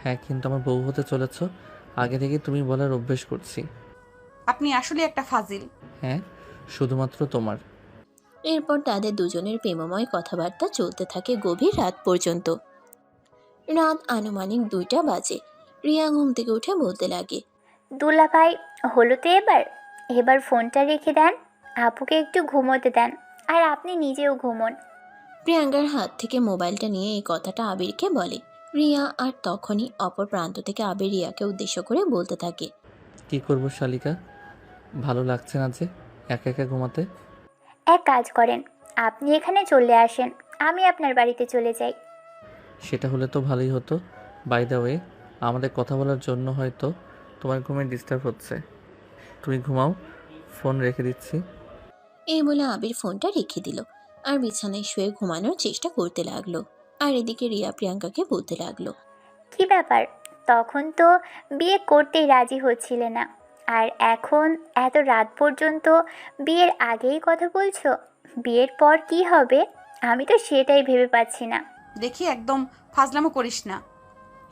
হ্যাঁ, কিন্তু আমার বউ হতে চলেছ, আগে থেকে তুমি বলার অভ্যেস করছি। আপনি আসলে একটা ফাজিল। হ্যাঁ, শুধুমাত্র তোমার। এরপর তাদের দুজনের প্রেমময় কথাবার্তা চলতে থাকে গভীর রাত পর্যন্ত। রাত আনুমানিক 2টা বাজে। রিয়া ঘুম থেকে উঠে বলতে লাগে। দুলা ভাই, হলো তো এবার এবার ফোনটা রেখে দেন, আপুকে একটু ঘুমোতে দেন, আর আপনি নিজেও ঘুমোন। প্রিয়াঙ্কার হাত থেকে মোবাইলটা নিয়ে এই কথাটা আবিরকে বলে। রিয়া আর তখনই অপর প্রান্ত থেকে আবির রিয়াকে উদ্দেশ্য করে বলতে থাকে। কি করব শালিকা, ভালো লাগছে না যে একা একা ঘুমাতে। এক কাজ করেন, আপনি এখানে চলে আসেন, আমি আপনার বাড়িতে চলে যাই। সেটা হলে তো ভালোই হতো। বাই দ্য ওয়ে, আমাদের কথা বলার জন্য হয়তো তোমার ঘুমে ডিস্টার্ব হচ্ছে। তুমি ঘুমাও, ফোন রেখে দিচ্ছি। এই বলে আবির ফোনটা রেখে দিল আর বিছানায় শুয়ে ঘুমানোর চেষ্টা করতে লাগলো। আর এদিকে রিয়া প্রিয়াঙ্কাকে বলতে লাগলো। কি ব্যাপার, তখন তো বিয়ে করতেই রাজি হচ্ছিলে না, আর এখন এত রাত পর্যন্ত বিয়ের আগেই কথা বলছো? বিয়ের পর কি হবে আমি তো সেটাই ভেবে পাচ্ছি না। দেখি একদম ফাজলামো করিস না।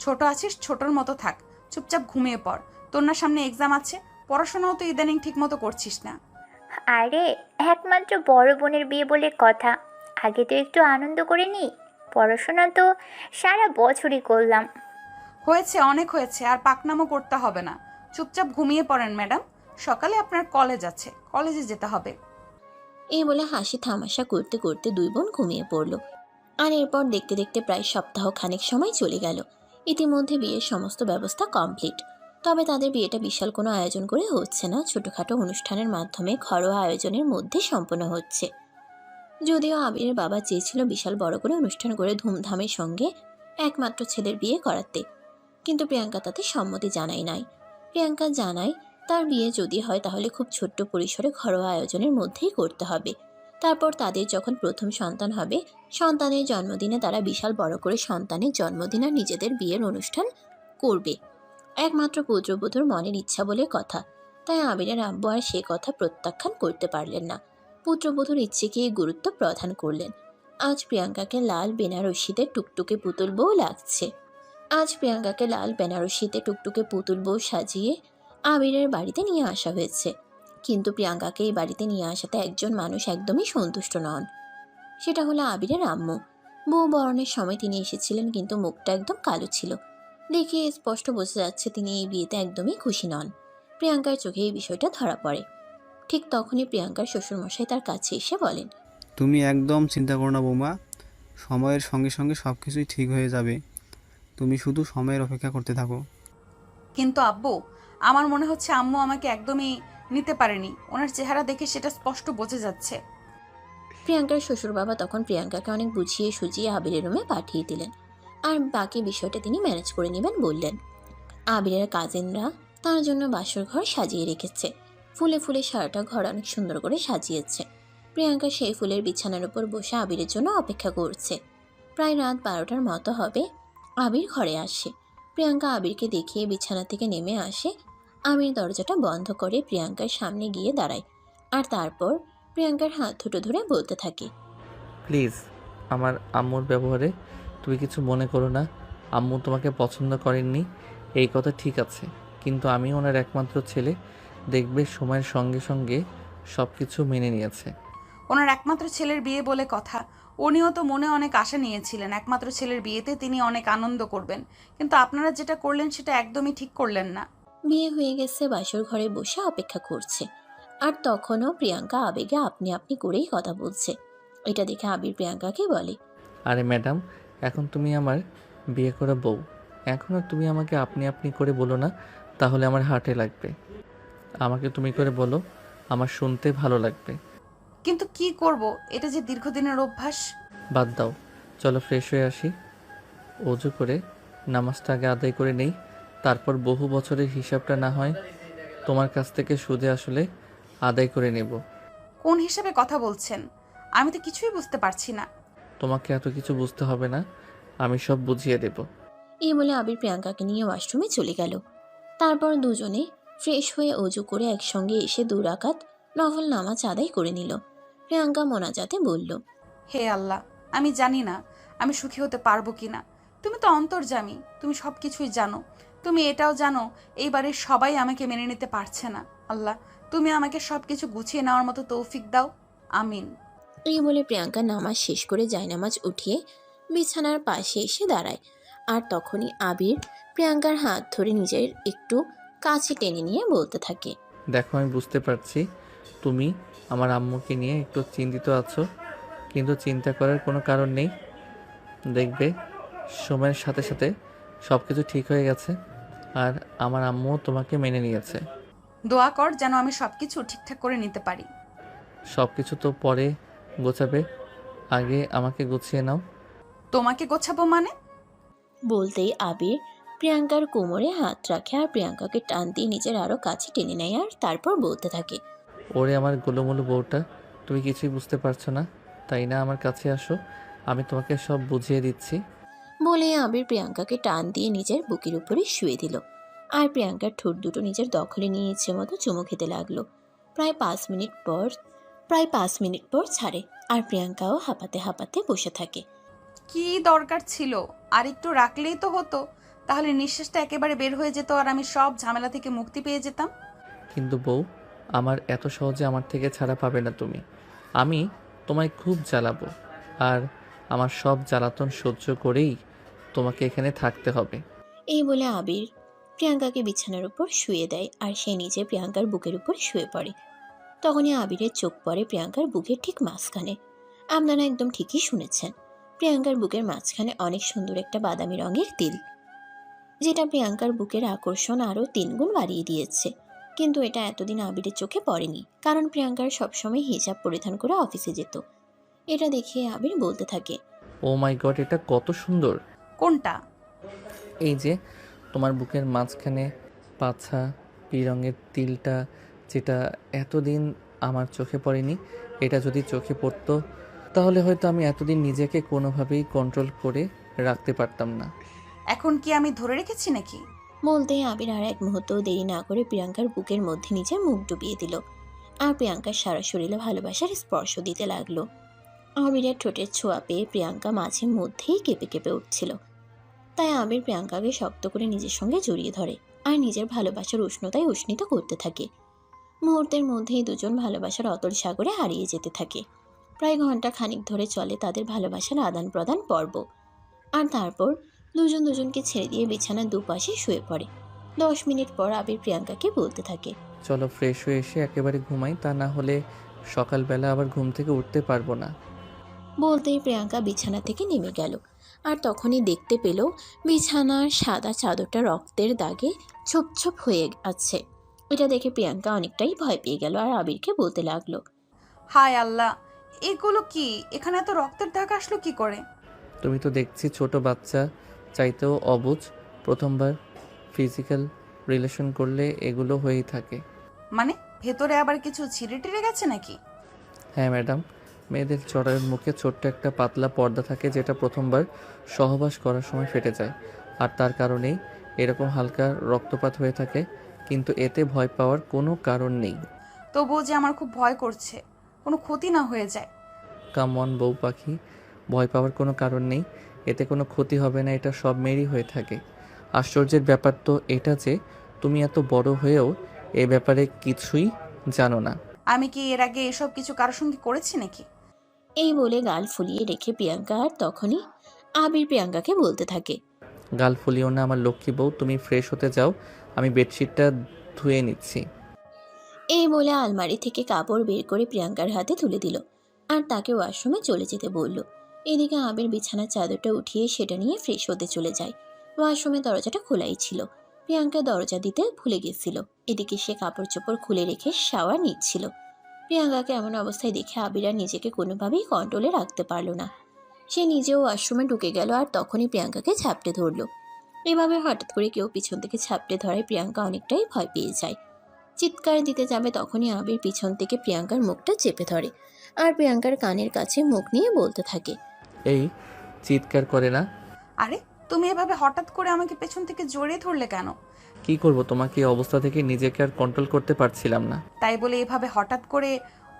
ছোট আছিস, ছোটর মতো থাক, চুপচাপ ঘুমিয়ে পড়। তোর না সামনে এক্সাম আছে, পড়াশোনাও তো ইদানিং ঠিক মতো করছিস না। আরে, একমাত্র বড় বোনের বিয়ে বলে কথা, আগে তো একটু আনন্দ করে নিই। পড়াশোনা তো সারা বছরই করলাম। হয়েছে, অনেক হয়েছে, আর পাকনামো করতে হবে না। চুপচাপ ঘুমিয়ে পড়েন ম্যাডাম, সকালে আপনার কলেজ আছে, কলেজে যেতে হবে। এই বলে হাসি থামাশা করতে করতে দুই বোন ঘুমিয়ে পড়ল। আর এরপর দেখতে দেখতে প্রায় সপ্তাহ খানেক সময় চলে গেল। ইতিমধ্যে বিয়ের সমস্ত ব্যবস্থা কমপ্লিট। তবে তাদের বিয়েটা বিশাল কোনো আয়োজন করে হচ্ছে না, ছোটোখাটো অনুষ্ঠানের মাধ্যমে ঘরোয়া আয়োজনের মধ্যে সম্পন্ন হচ্ছে। যদিও আবিরের বাবা চেয়েছিল বিশাল বড় করে অনুষ্ঠান করে ধুমধামের সঙ্গে একমাত্র ছেলের বিয়ে করাতে, কিন্তু প্রিয়াঙ্কা তাতে সম্মতি জানায় নাই। প্রিয়াঙ্কা জানায় তার বিয়ে যদি হয় তাহলে খুব ছোট্ট পরিসরে ঘরোয়া আয়োজনের মধ্যেই করতে হবে। তারপর তাদের যখন প্রথম সন্তান হবে, সন্তানের জন্মদিনে তারা বিশাল বড় করে সন্তানের জন্মদিন আর নিজেদের বিয়ের অনুষ্ঠান করবে। একমাত্র পুত্রবধূর মনের ইচ্ছা বলে কথা, তাই আবিরের আব্বু আর সে কথা প্রত্যাখ্যান করতে পারলেন না। পুত্রবধূর ইচ্ছেকেই গুরুত্ব প্রদান করলেন। আজ প্রিয়াঙ্কাকে লাল বেনারসিতে টুকটুকে পুতুল বউ লাগছে। আজ প্রিয়াঙ্কাকে লাল বেনারসিতে টুকটুকে পুতুল বউ সাজিয়ে আবিরের বাড়িতে নিয়ে আসা হয়েছে। কিন্তু প্রিয়াঙ্কাকে এই বাড়িতে নিয়ে আসাতে একজন মানুষ একদমই সন্তুষ্ট নন। সেটা হলো আবিরের আম্মু। বউ বরণের সময় তিনি এসেছিলেন, কিন্তু মুখটা একদম কালো ছিল। দেখে স্পষ্ট বোঝা যাচ্ছে তিনি এই বিয়েতে একদমই খুশি নন। প্রিয়াঙ্কার চোখে এই বিষয়টা ধরা পড়ে। ঠিক তখনই প্রিয়াঙ্কার শ্বশুরমশাই তার কাছে এসে বলেন। তুমি একদম চিন্তা করো না বৌমা, সময়ের সঙ্গে সঙ্গে সব কিছুই ঠিক হয়ে যাবে। তুমি শুধু সময়ের অপেক্ষা করতে থাকো। কিন্তু আব্বু, আমার মনে হচ্ছে আম্মু আমাকে একদমই নিতে পারেনি, ওনার চেহারা দেখে সেটা স্পষ্ট বোঝা যাচ্ছে। প্রিয়াঙ্কার শ্বশুর বাবা তখন প্রিয়াঙ্কাকে অনেক বুঝিয়ে সুঝিয়ে আবিরের রুমে পাঠিয়ে দিলেন, আর বাকি বিষয়টা তিনি ম্যানেজ করে নেবেন বললেন। আবিরের কাজিনরা তার জন্য বাসর ঘর সাজিয়ে রেখেছে। ফুলে ফুলে সারাটা ঘর অনেক সুন্দর করে সাজিয়েছে। প্রিয়াঙ্কা সেই ফুলের বিছানার উপর বসে আবিরের জন্য অপেক্ষা করছে। প্রায় রাত 12টার মতো হবে। আবির ঘরে আসে। প্রিয়াঙ্কা আবিরকে দেখিয়ে বিছানা থেকে নেমে আসে। আবির দরজাটা বন্ধ করে প্রিয়াঙ্কার সামনে গিয়ে দাঁড়ায়, আর তারপর প্রিয়াঙ্কার হাত দুটো ধরে বলতে থাকে। প্লিজ, আমার আম্মুর ব্যবহারে তুমি কিছু মনে করো না। আম্মু তোমাকে পছন্দ করেননি এই কথা ঠিক আছে, কিন্তু আমি ওনার একমাত্র ছেলে। দেখবে সময়ের সঙ্গে সঙ্গে সব কিছু মেনে নিয়েছে। ওনার একমাত্র ছেলের বিয়ে বলে কথা, উনিও তো মনে অনেক আশা নিয়েছিলেন একমাত্র ছেলের বিয়েতে তিনি অনেক আনন্দ করবেন, কিন্তু আপনারা যেটা করলেন সেটা একদমই ঠিক করলেন না। বিয়ে হয়ে গেছে, বাসর ঘরে বসে অপেক্ষা করছে। আর তখনও প্রিয়াঙ্কা আবেগে আপনি আপনি করেই কথা বলছে। এটা দেখে আবির প্রিয়াঙ্কাকে বলে। আরে ম্যাডাম, এখন তুমি আমার বিয়ে করা বউ, এখন আর তুমি আমাকে আপনি আপনি করে বলো না, তাহলে আমার হার্টে লাগবে। আমাকে তুমি করে বলো, আমার শুনতে ভালো লাগবে। কিন্তু কি করব, এটা যে দীর্ঘদিনের অভ্যাস। বাদ দাও, চলো ফ্রেশ হয়ে আসি। অজু করে নামাজটা আগে আদায় করে নেই, তারপর বহু বছরের হিসাবটা না হয় তোমার কাছ থেকে সুদে আসলে আদায় করে নেব। কোন হিসাবে কথা বলছেন? আমি তো কিছুই বুঝতে পারছি না। তোমাকে এত কিছু বুঝতে হবে না, আমি সব বুঝিয়ে দেব। এই বলে আবির প্রিয়াঙ্কাকে নিয়ে ওয়াশরুমে চলে গেল। তারপর দুজনে ফ্রেশ হয়ে অজু করে একসঙ্গে এসে 2 রাকাত নফল নামাজ আদায় করে নিল। প্রিয়াঙ্কা মোনাজাতে বলল। হে আল্লাহ, আমি জানি না আমি সুখী হতে পারবো কিনা। তুমি তো অন্তর্যামী, তুমি সব কিছুই জানো। তুমি এটাও জানো এই বাড়ির সবাই আমাকে মেনে নিতে পারছে না। আল্লাহ, তুমি আমাকে সব কিছু গুছিয়ে নেওয়ার মতো তৌফিক দাও, আমিন। এই বলে প্রিয়াঙ্কা নামাজ শেষ করে জায়নামাজ উঠিয়ে বিছানার পাশে এসে দাঁড়ায়। আর তখনই আবির প্রিয়াঙ্কার হাত ধরে নিজের একটু কাছে টেনে নিয়ে বলতে থাকে। দেখো, আমি বুঝতে পারছি তুমি আমার আম্মুকে নিয়ে একটু চিন্তিত আছো, কিন্তু চিন্তা করার কোনো কারণ নেই। দেখবে সময়ের সাথে সাথে সব কিছু ঠিক হয়ে গেছে, আর আমার আম্মুও তোমাকে মেনে নিয়েছে। দোয়া কর যেন আমি সবকিছু ঠিকঠাক করে নিতে পারি। সব কিছু তো পরে গোছাবে, আগে আমাকে গুছিয়ে নাও। তোমাকে গোছাবো মানে? বলতেই আবির প্রিয়াঙ্কার কোমরে হাত রাখে আর প্রিয়াঙ্কাকে টান দিয়ে নিজের আরও কাছে টেনে নেয় আর তারপর বলতে থাকে। ওরে আমার গোলুমোলু বউটা, তুমি কিছুই বুঝতে পারছো না তাই না? আমার কাছে আসো, আমি তোমাকে সব বুঝিয়ে দিচ্ছি। বলে আবির প্রিয়াঙ্কাকে টান দিয়ে নিজের বুকের উপরে শুয়ে দিল আর প্রিয়াঙ্কার ঠোঁট দুটো নিজের দখলে নিয়ে ইচ্ছে মতো চুমু খেতে লাগলো। প্রায় 5 মিনিট পর ছাড়ে আর প্রিয়াঙ্কাও হাঁপাতে হাঁপাতে বসে থাকে। কি দরকার ছিল? আর একটু রাখলেই তো হতো, তাহলে নিঃশ্বাসটা একেবারে বের হয়ে যেত আর আমি সব ঝামেলা থেকে মুক্তি পেয়ে যেতাম। কিন্তু বউ, আমার এত সহজে আমার থেকে ছাড়া পাবে না তুমি। আমি তোমায় খুব জ্বালাবো, আর আমার সব জ্বালাতন সহ্য করেই তোমাকে এখানে থাকতে হবে। এই বলে আবির প্রিয়াঙ্কাকে বিছানার উপর শুয়ে দেয় আর সে নিজে প্রিয়াঙ্কার বুকের উপর শুয়ে পড়ে। তখনই আবিরের চোখ পড়ে প্রিয়াঙ্কার বুকের ঠিক মাঝখানে। আপনারা একদম ঠিকই শুনেছেন, প্রিয়াঙ্কার বুকের মাঝখানে অনেক সুন্দর একটা বাদামি রঙের তিল, যেটা প্রিয়াঙ্কার বুকের আকর্ষণ আরও 3 গুণ বাড়িয়ে দিয়েছে। কিন্তু এটা এতদিন আবিরের চোখে পড়েনি, কারণ প্রিয়াঙ্কার সবসময় হিজাব পরিধান করে অফিসে যেত। এটা দেখে আবির বলতে থাকে, ও মাই গড, এটা কত সুন্দর! কোনটা? এই যে তোমার বুকের মাঝখানে পাছা রঙের তিলটা, যেটা এতদিন আমার চোখে পড়েনি। এটা যদি চোখে পড়তো তাহলে হয়তো আমি এতদিন নিজেকে কোনোভাবেই কন্ট্রোল করে রাখতে পারতাম না। এখন কি আমি ধরে রেখেছি নাকি? বলতেই আবির আর এক মুহূর্ত দেরি না করে প্রিয়াঙ্কার বুকের মধ্যে নিজের মুখ ডুবিয়ে দিল আর প্রিয়াঙ্কার সারা শরীরে ভালোবাসার স্পর্শ দিতে লাগলো। আবিরের ঠোঁটের ছোঁয়া পেয়ে প্রিয়াঙ্কা মাঝে মধ্যেই কেঁপে কেঁপে উঠছিল। তাই আবির প্রিয়াঙ্কাকে শক্ত করে নিজের সঙ্গে জড়িয়ে ধরে আর নিজের ভালোবাসার উষ্ণতায় উষ্ণিত করতে থাকে। মুহূর্তের মধ্যেই দুজন ভালোবাসার অতল সাগরে হারিয়ে যেতে থাকে। প্রায় ঘন্টা খানিক ধরে চলে তাদের ভালোবাসার আদান প্রদান পর্ব। আর তারপর দুজন দুজনকে ছেড়ে দিয়ে বিছানার দুপাশে শুয়ে পড়ে। 10 মিনিট পর আবির প্রিয়াঙ্কাকে বলতে থাকে, চলো ফ্রেশ হয়ে এসে একেবারে ঘুমাই, তা না হলে সকালবেলা আবার ঘুম থেকে উঠতে পারবো না। বলতেই প্রিয়াঙ্কা বিছানা থেকে নেমে গেল আর তখনই দেখতে পেল বিছানার সাদা চাদরটা রক্তের দাগে ছোপ ছোপ হয়ে আছে। এটা দেখে প্রিয়াঙ্কা অনেকটাই ভয় পেয়ে গেল আর আবিরকে বলতে লাগলো, হায় আল্লাহ, এগুলো কি? এখানে এত রক্তের দাগ আসলো কি করে? তুমি তো দেখছি ছোট বাচ্চা চাইতেও অবুঝ। প্রথমবার ফিজিক্যাল রিলেশন করলে এগুলো হয়েই থাকে। মানে ভেতরে আবার কিছু ছিঁড়ে টিড়ে গেছে নাকি? হ্যাঁ ম্যাডাম, মেয়েদের জরায়ুর মুখে ছোট্ট একটা পাতলা পর্দা থাকে, যেটা প্রথমবার সহবাস করার সময় ফেটে যায়, আর তার কারণেই এরকম হালকা রক্তপাত হয়ে থাকে। কিন্তু এতে ভয় পাওয়ার কোনো কারণ নেই। তবুও যে আমার খুব ভয় করছে, কোনো ক্ষতি না হয়ে যায়। কাম অন বউ পাখি, ভয় পাওয়ার কোনো কারণ নেই, এতে কোনো ক্ষতি হবে না, এটা সব মেয়েরই হয়ে থাকে। আশ্চর্যের ব্যাপার তো এটা যে তুমি এত বড় হয়েও এ ব্যাপারে কিছুই জানো না। আমি কি এর আগে এসব কিছু কারোর সঙ্গে করেছি নাকি? এই বলে গাল ফুলিয়ে রেখে প্রিয়াঙ্কা আর তখনই আবির প্রিয়াঙ্কাকে বলতে থাকে, গাল ফুলিও না আমার লক্ষ্মী বউ, তুমি ফ্রেশ হতে যাও, আমি বেডশিটটা ধুয়ে নিচ্ছি। এই বলে আলমারি থেকে কাপড় বের করে প্রিয়াঙ্কার হাতে তুলে দিল আর তাকে ওয়াশরুমে চলে যেতে বলল। এদিকে আবির বিছানার চাদরটা উঠিয়ে সেটা নিয়ে ফ্রেশ হতে চলে যায়। ওয়াশরুমের দরজাটা খোলাই ছিল, প্রিয়াঙ্কা দরজা দিতে ভুলে গেছিল। এদিকে সে কাপড় চোপড় খুলে রেখে শাওয়ার নিচ্ছিল। প্রিয়াঙ্কাকে এমন অবস্থায় দেখে আবির আর নিজেকে কোনোভাবেই কন্ট্রোলে রাখতে পারল না। সে নিজেও ওয়াশরুমে ঢুকে গেল আর তখনই প্রিয়াঙ্কাকে ঝাপটে ধরল। এভাবে হঠাৎ করে কেউ পিছন থেকে ঝাপটে ধরায় প্রিয়াঙ্কা অনেকটাই ভয় পেয়ে যায়। চিৎকার দিতে যাবে তখনই আবির পিছন থেকে প্রিয়াঙ্কার মুখটা চেপে ধরে আর প্রিয়াঙ্কার কানের কাছে মুখ নিয়ে বলতে থাকে, এই চিৎকার করে না। আরে তুমি এভাবে হঠাৎ করে আমাকে পেছন থেকে জড়িয়ে ধরলে কেন? কি করব, তোমাকে এই অবস্থা থেকে নিজেকে আর কন্ট্রোল করতে পারছিলাম না। তাই বলে এভাবে হঠাৎ করে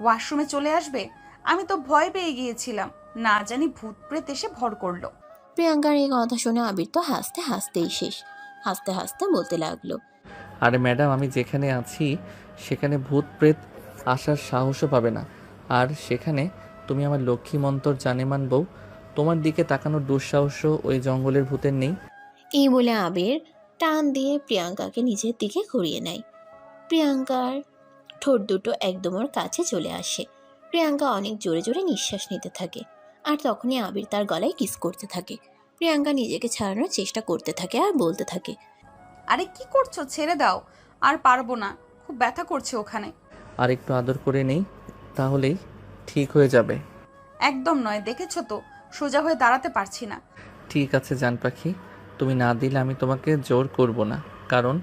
ওয়াশরুমে চলে আসবে? আমি তো ভয় পেয়ে গিয়েছিলাম, না জানি ভূত প্রেত এসে ভর করলো। প্রিয়াঙ্কার এই কথা শুনে আবির তো হাসতে হাসতেই শেষ। হাসতে হাসতে বলতে লাগলো, আরে ম্যাডাম, আমি যেখানে আছি সেখানে ভূত প্রেত আসার সাহসও পাবে না, আর সেখানে তুমি আমার লক্ষ্মী মন্তর জানেমান বউ, তোমার দিকে তাকানোর দুঃসাহসও ওই জঙ্গলের ভূতের নেই। এই বলে আবির টান দিয়ে প্রিয়াঙ্কাকে নিজের দিকে ঘুরিয়ে নেয়। প্রিয়াঙ্কার ঠোঁট দুটো একদম ওর কাছে চলে আসে। প্রিয়াঙ্কা অনেক জোরে জোরে নিঃশ্বাস নিতে থাকে আর তখনই আবির তার গলায় কিস করতে থাকে। প্রিয়াঙ্কা নিজেকে ছাড়ানোর চেষ্টা করতে থাকে আর বলতে থাকে, আরে কি করছো, ছেড়ে দাও। আর পারবো না, খুব ব্যথা করছে ওখানে। আর একটু আদর করে নেই, তাহলেই ঠিক হয়ে যাবে। একদম নয়, দেখেছো তো সোজা হয়ে দাঁড়াতে পারছি না। ঠিক আছে জান পাখি, তুমি না দিলে আমি তোমাকে জোর করব না, কারণ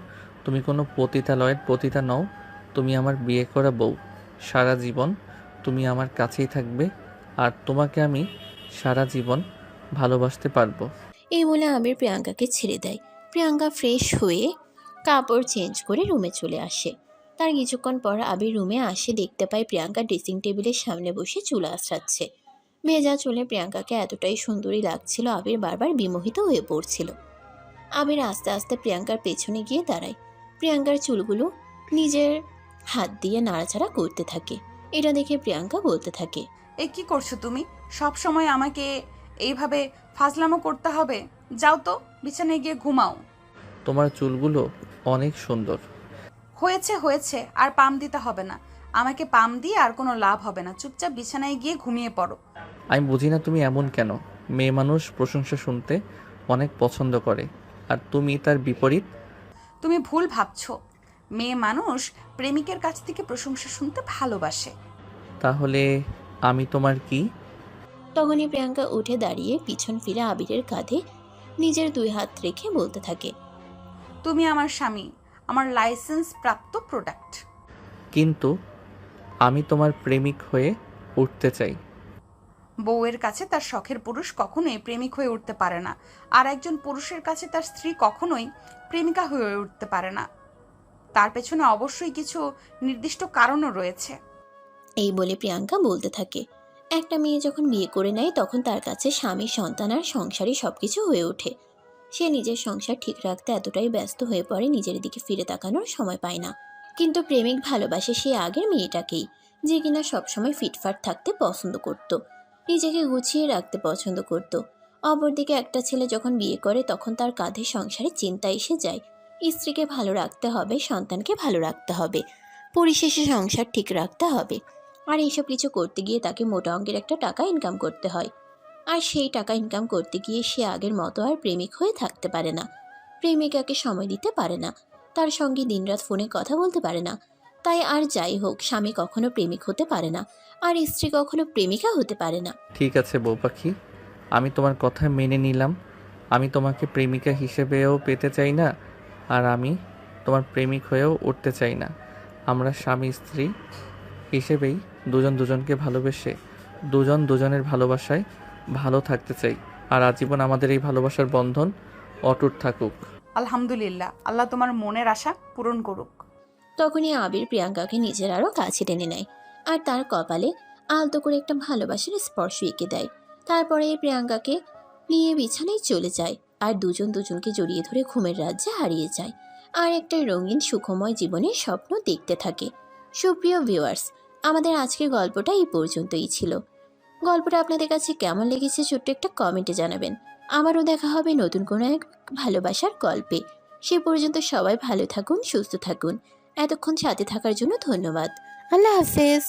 তুমি কোনো পতিতালয়ের পতিতা নও। তুমি আমার বিয়ে করা বউ। সারা জীবন তুমি আমার কাছেই থাকবে, আর তোমাকে আমি সারা জীবন ভালোবাসতে পারবো। এই বলে আবির প্রিয়াঙ্কাকে ছেড়ে দেয়। প্রিয়াঙ্কা ফ্রেশ হয়ে কাপড় চেঞ্জ করে রুমে চলে আসে। তার কিছুক্ষণ পর আবির রুমে আসে, দেখতে পায় প্রিয়াঙ্কা ড্রেসিং টেবিলের সামনে বসে চুল আঁচড়াচ্ছে। ভেজা চুলে প্রিয়াঙ্কাকে এতটাই সুন্দরী লাগছিল, আবির বারবার বিমোহিত হয়ে পড়ছিল। আবির আস্তে আস্তে প্রিয়াঙ্কার পেছনে গিয়ে দাঁড়ায়। প্রিয়াঙ্কার চুলগুলো নিজের হাত দিয়ে নাড়াচাড়া করতে থাকে। এটা দেখে প্রিয়াঙ্কা বলতে থাকে, এ কি করছো তুমি? সব সময় আমাকে এইভাবে ফাজলামো করতে হবে? যাও তো, বিছানায় গিয়ে ঘুমাও। তোমার চুলগুলো অনেক সুন্দর। হয়েছে হয়েছে, আর পাম দিতে হবে না। আমাকে পাম দিয়ে আর কোনো লাভ হবে না। চুপচাপ বিছানায় গিয়ে ঘুমিয়ে পড়ো। আমি বুঝি না তুমি এমন কেন। মেয়ে মানুষ প্রশংসা শুনতে অনেক পছন্দ করে, আর তুমি তার বিপরীত। তুমি ভুল ভাবছো। মেয়ে মানুষ প্রেমিকের কাছ থেকে প্রশংসা শুনতে ভালোবাসে। তাহলে আমি তোমার কি? তখনই প্রিয়াঙ্কা উঠে দাঁড়িয়ে পিছন ফিরে আবিরের কাঁধে নিজের 2 হাত রেখে বলতে থাকে, তুমি আমার স্বামী, আমার লাইসেন্স প্রাপ্ত প্রোডাক্ট। কিন্তু আমি তোমার প্রেমিক হয়ে উঠতে চাই। বউয়ের কাছে তার শখের পুরুষ কখনোই প্রেমিক হয়ে উঠতে পারে না, আর একজন পুরুষের কাছে তার স্ত্রী কখনোই প্রেমিকা হয়ে উঠতে পারে না। তার পেছনে অবশ্যই কিছু নির্দিষ্ট কারণও রয়েছে। এই বলে প্রিয়াঙ্কা বলতে থাকে, একটা মেয়ে যখন বিয়ে করে নেয় তখন তার কাছে স্বামী, সন্তান আর সংসারই সবকিছু হয়ে ওঠে। সে নিজের সংসার ঠিক রাখতে এতটাই ব্যস্ত হয়ে পড়ে, নিজের দিকে ফিরে তাকানোর সময় পায় না। কিন্তু প্রেমিক ভালোবাসে সে আগের মেয়েটাকেই, যে কিনা সবসময় ফিটফাট থাকতে পছন্দ করত, নিজেকে গুছিয়ে রাখতে পছন্দ করত। অপরদিকে একটা ছেলে যখন বিয়ে করে তখন তার কাঁধে সংসারে চিন্তা এসে যায়। স্ত্রীকে ভালো রাখতে হবে, সন্তানকে ভালো রাখতে হবে, পরিশেষে সংসার ঠিক রাখতে হবে। আর এইসব কিছু করতে গিয়ে তাকে মোটা অঙ্কের একটা টাকা ইনকাম করতে হয়। আর সেই টাকা ইনকাম করতে গিয়ে সে আগের মতো আর প্রেমিক হয়ে থাকতে পারে না, প্রেমিকাকে সময় দিতে পারে না, তার সঙ্গে দিনরাত ফোনে কথা বলতে পারে না। তাই আর যাই হোক, স্বামী কখনো প্রেমিক হতে পারে না, আর স্ত্রী কখনো প্রেমিকা হতে পারে না। ঠিক আছে বউ পাখি, আমি তোমার কথা মেনে নিলাম। আমি তোমাকে প্রেমিকা হিসেবেও পেতে চাই না, আর আমি তোমার প্রেমিক হয়েও উঠতে চাই না। আমরা স্বামী স্ত্রী হিসেবেই দুজন দুজনকে ভালোবেসে দুজন দুজনের ভালোবাসায় ভালো থাকতে চাই, আর আজীবন আমাদের এই ভালোবাসার বন্ধন অটুট থাকুক। আলহামদুলিল্লাহ, আল্লাহ তোমার মনের আশা পূরণ করুক। তখনই আবির প্রিয়াঙ্কাকে নিজের আরও কাছে টেনে নেয়, আর তার কপালে আলতো করে একটা ভালোবাসার স্পর্শ এঁকে দেয়। তারপরে প্রিয়াঙ্কাকে নিয়ে বিছানায় চলে যায়, আর দুজন দুজনকে জড়িয়ে ধরে ঘুমের রাজ্যে হারিয়ে যায়, আর একটা রঙিন সুখময় জীবনের স্বপ্ন দেখতে থাকে। সুপ্রিয় ভিউয়ার্স, আমাদের আজকের গল্পটা এই পর্যন্তই ছিল। গল্পটা আপনাদের কাছে কেমন লেগেছে ছোট্ট একটা কমেন্টে জানাবেন। আবারও দেখা হবে নতুন কোনো এক ভালোবাসার গল্পে। সে পর্যন্ত সবাই ভালো থাকুন, সুস্থ থাকুন। এতক্ষণ সাথে থাকার জন্য ধন্যবাদ। আল্লাহ হাফেজ।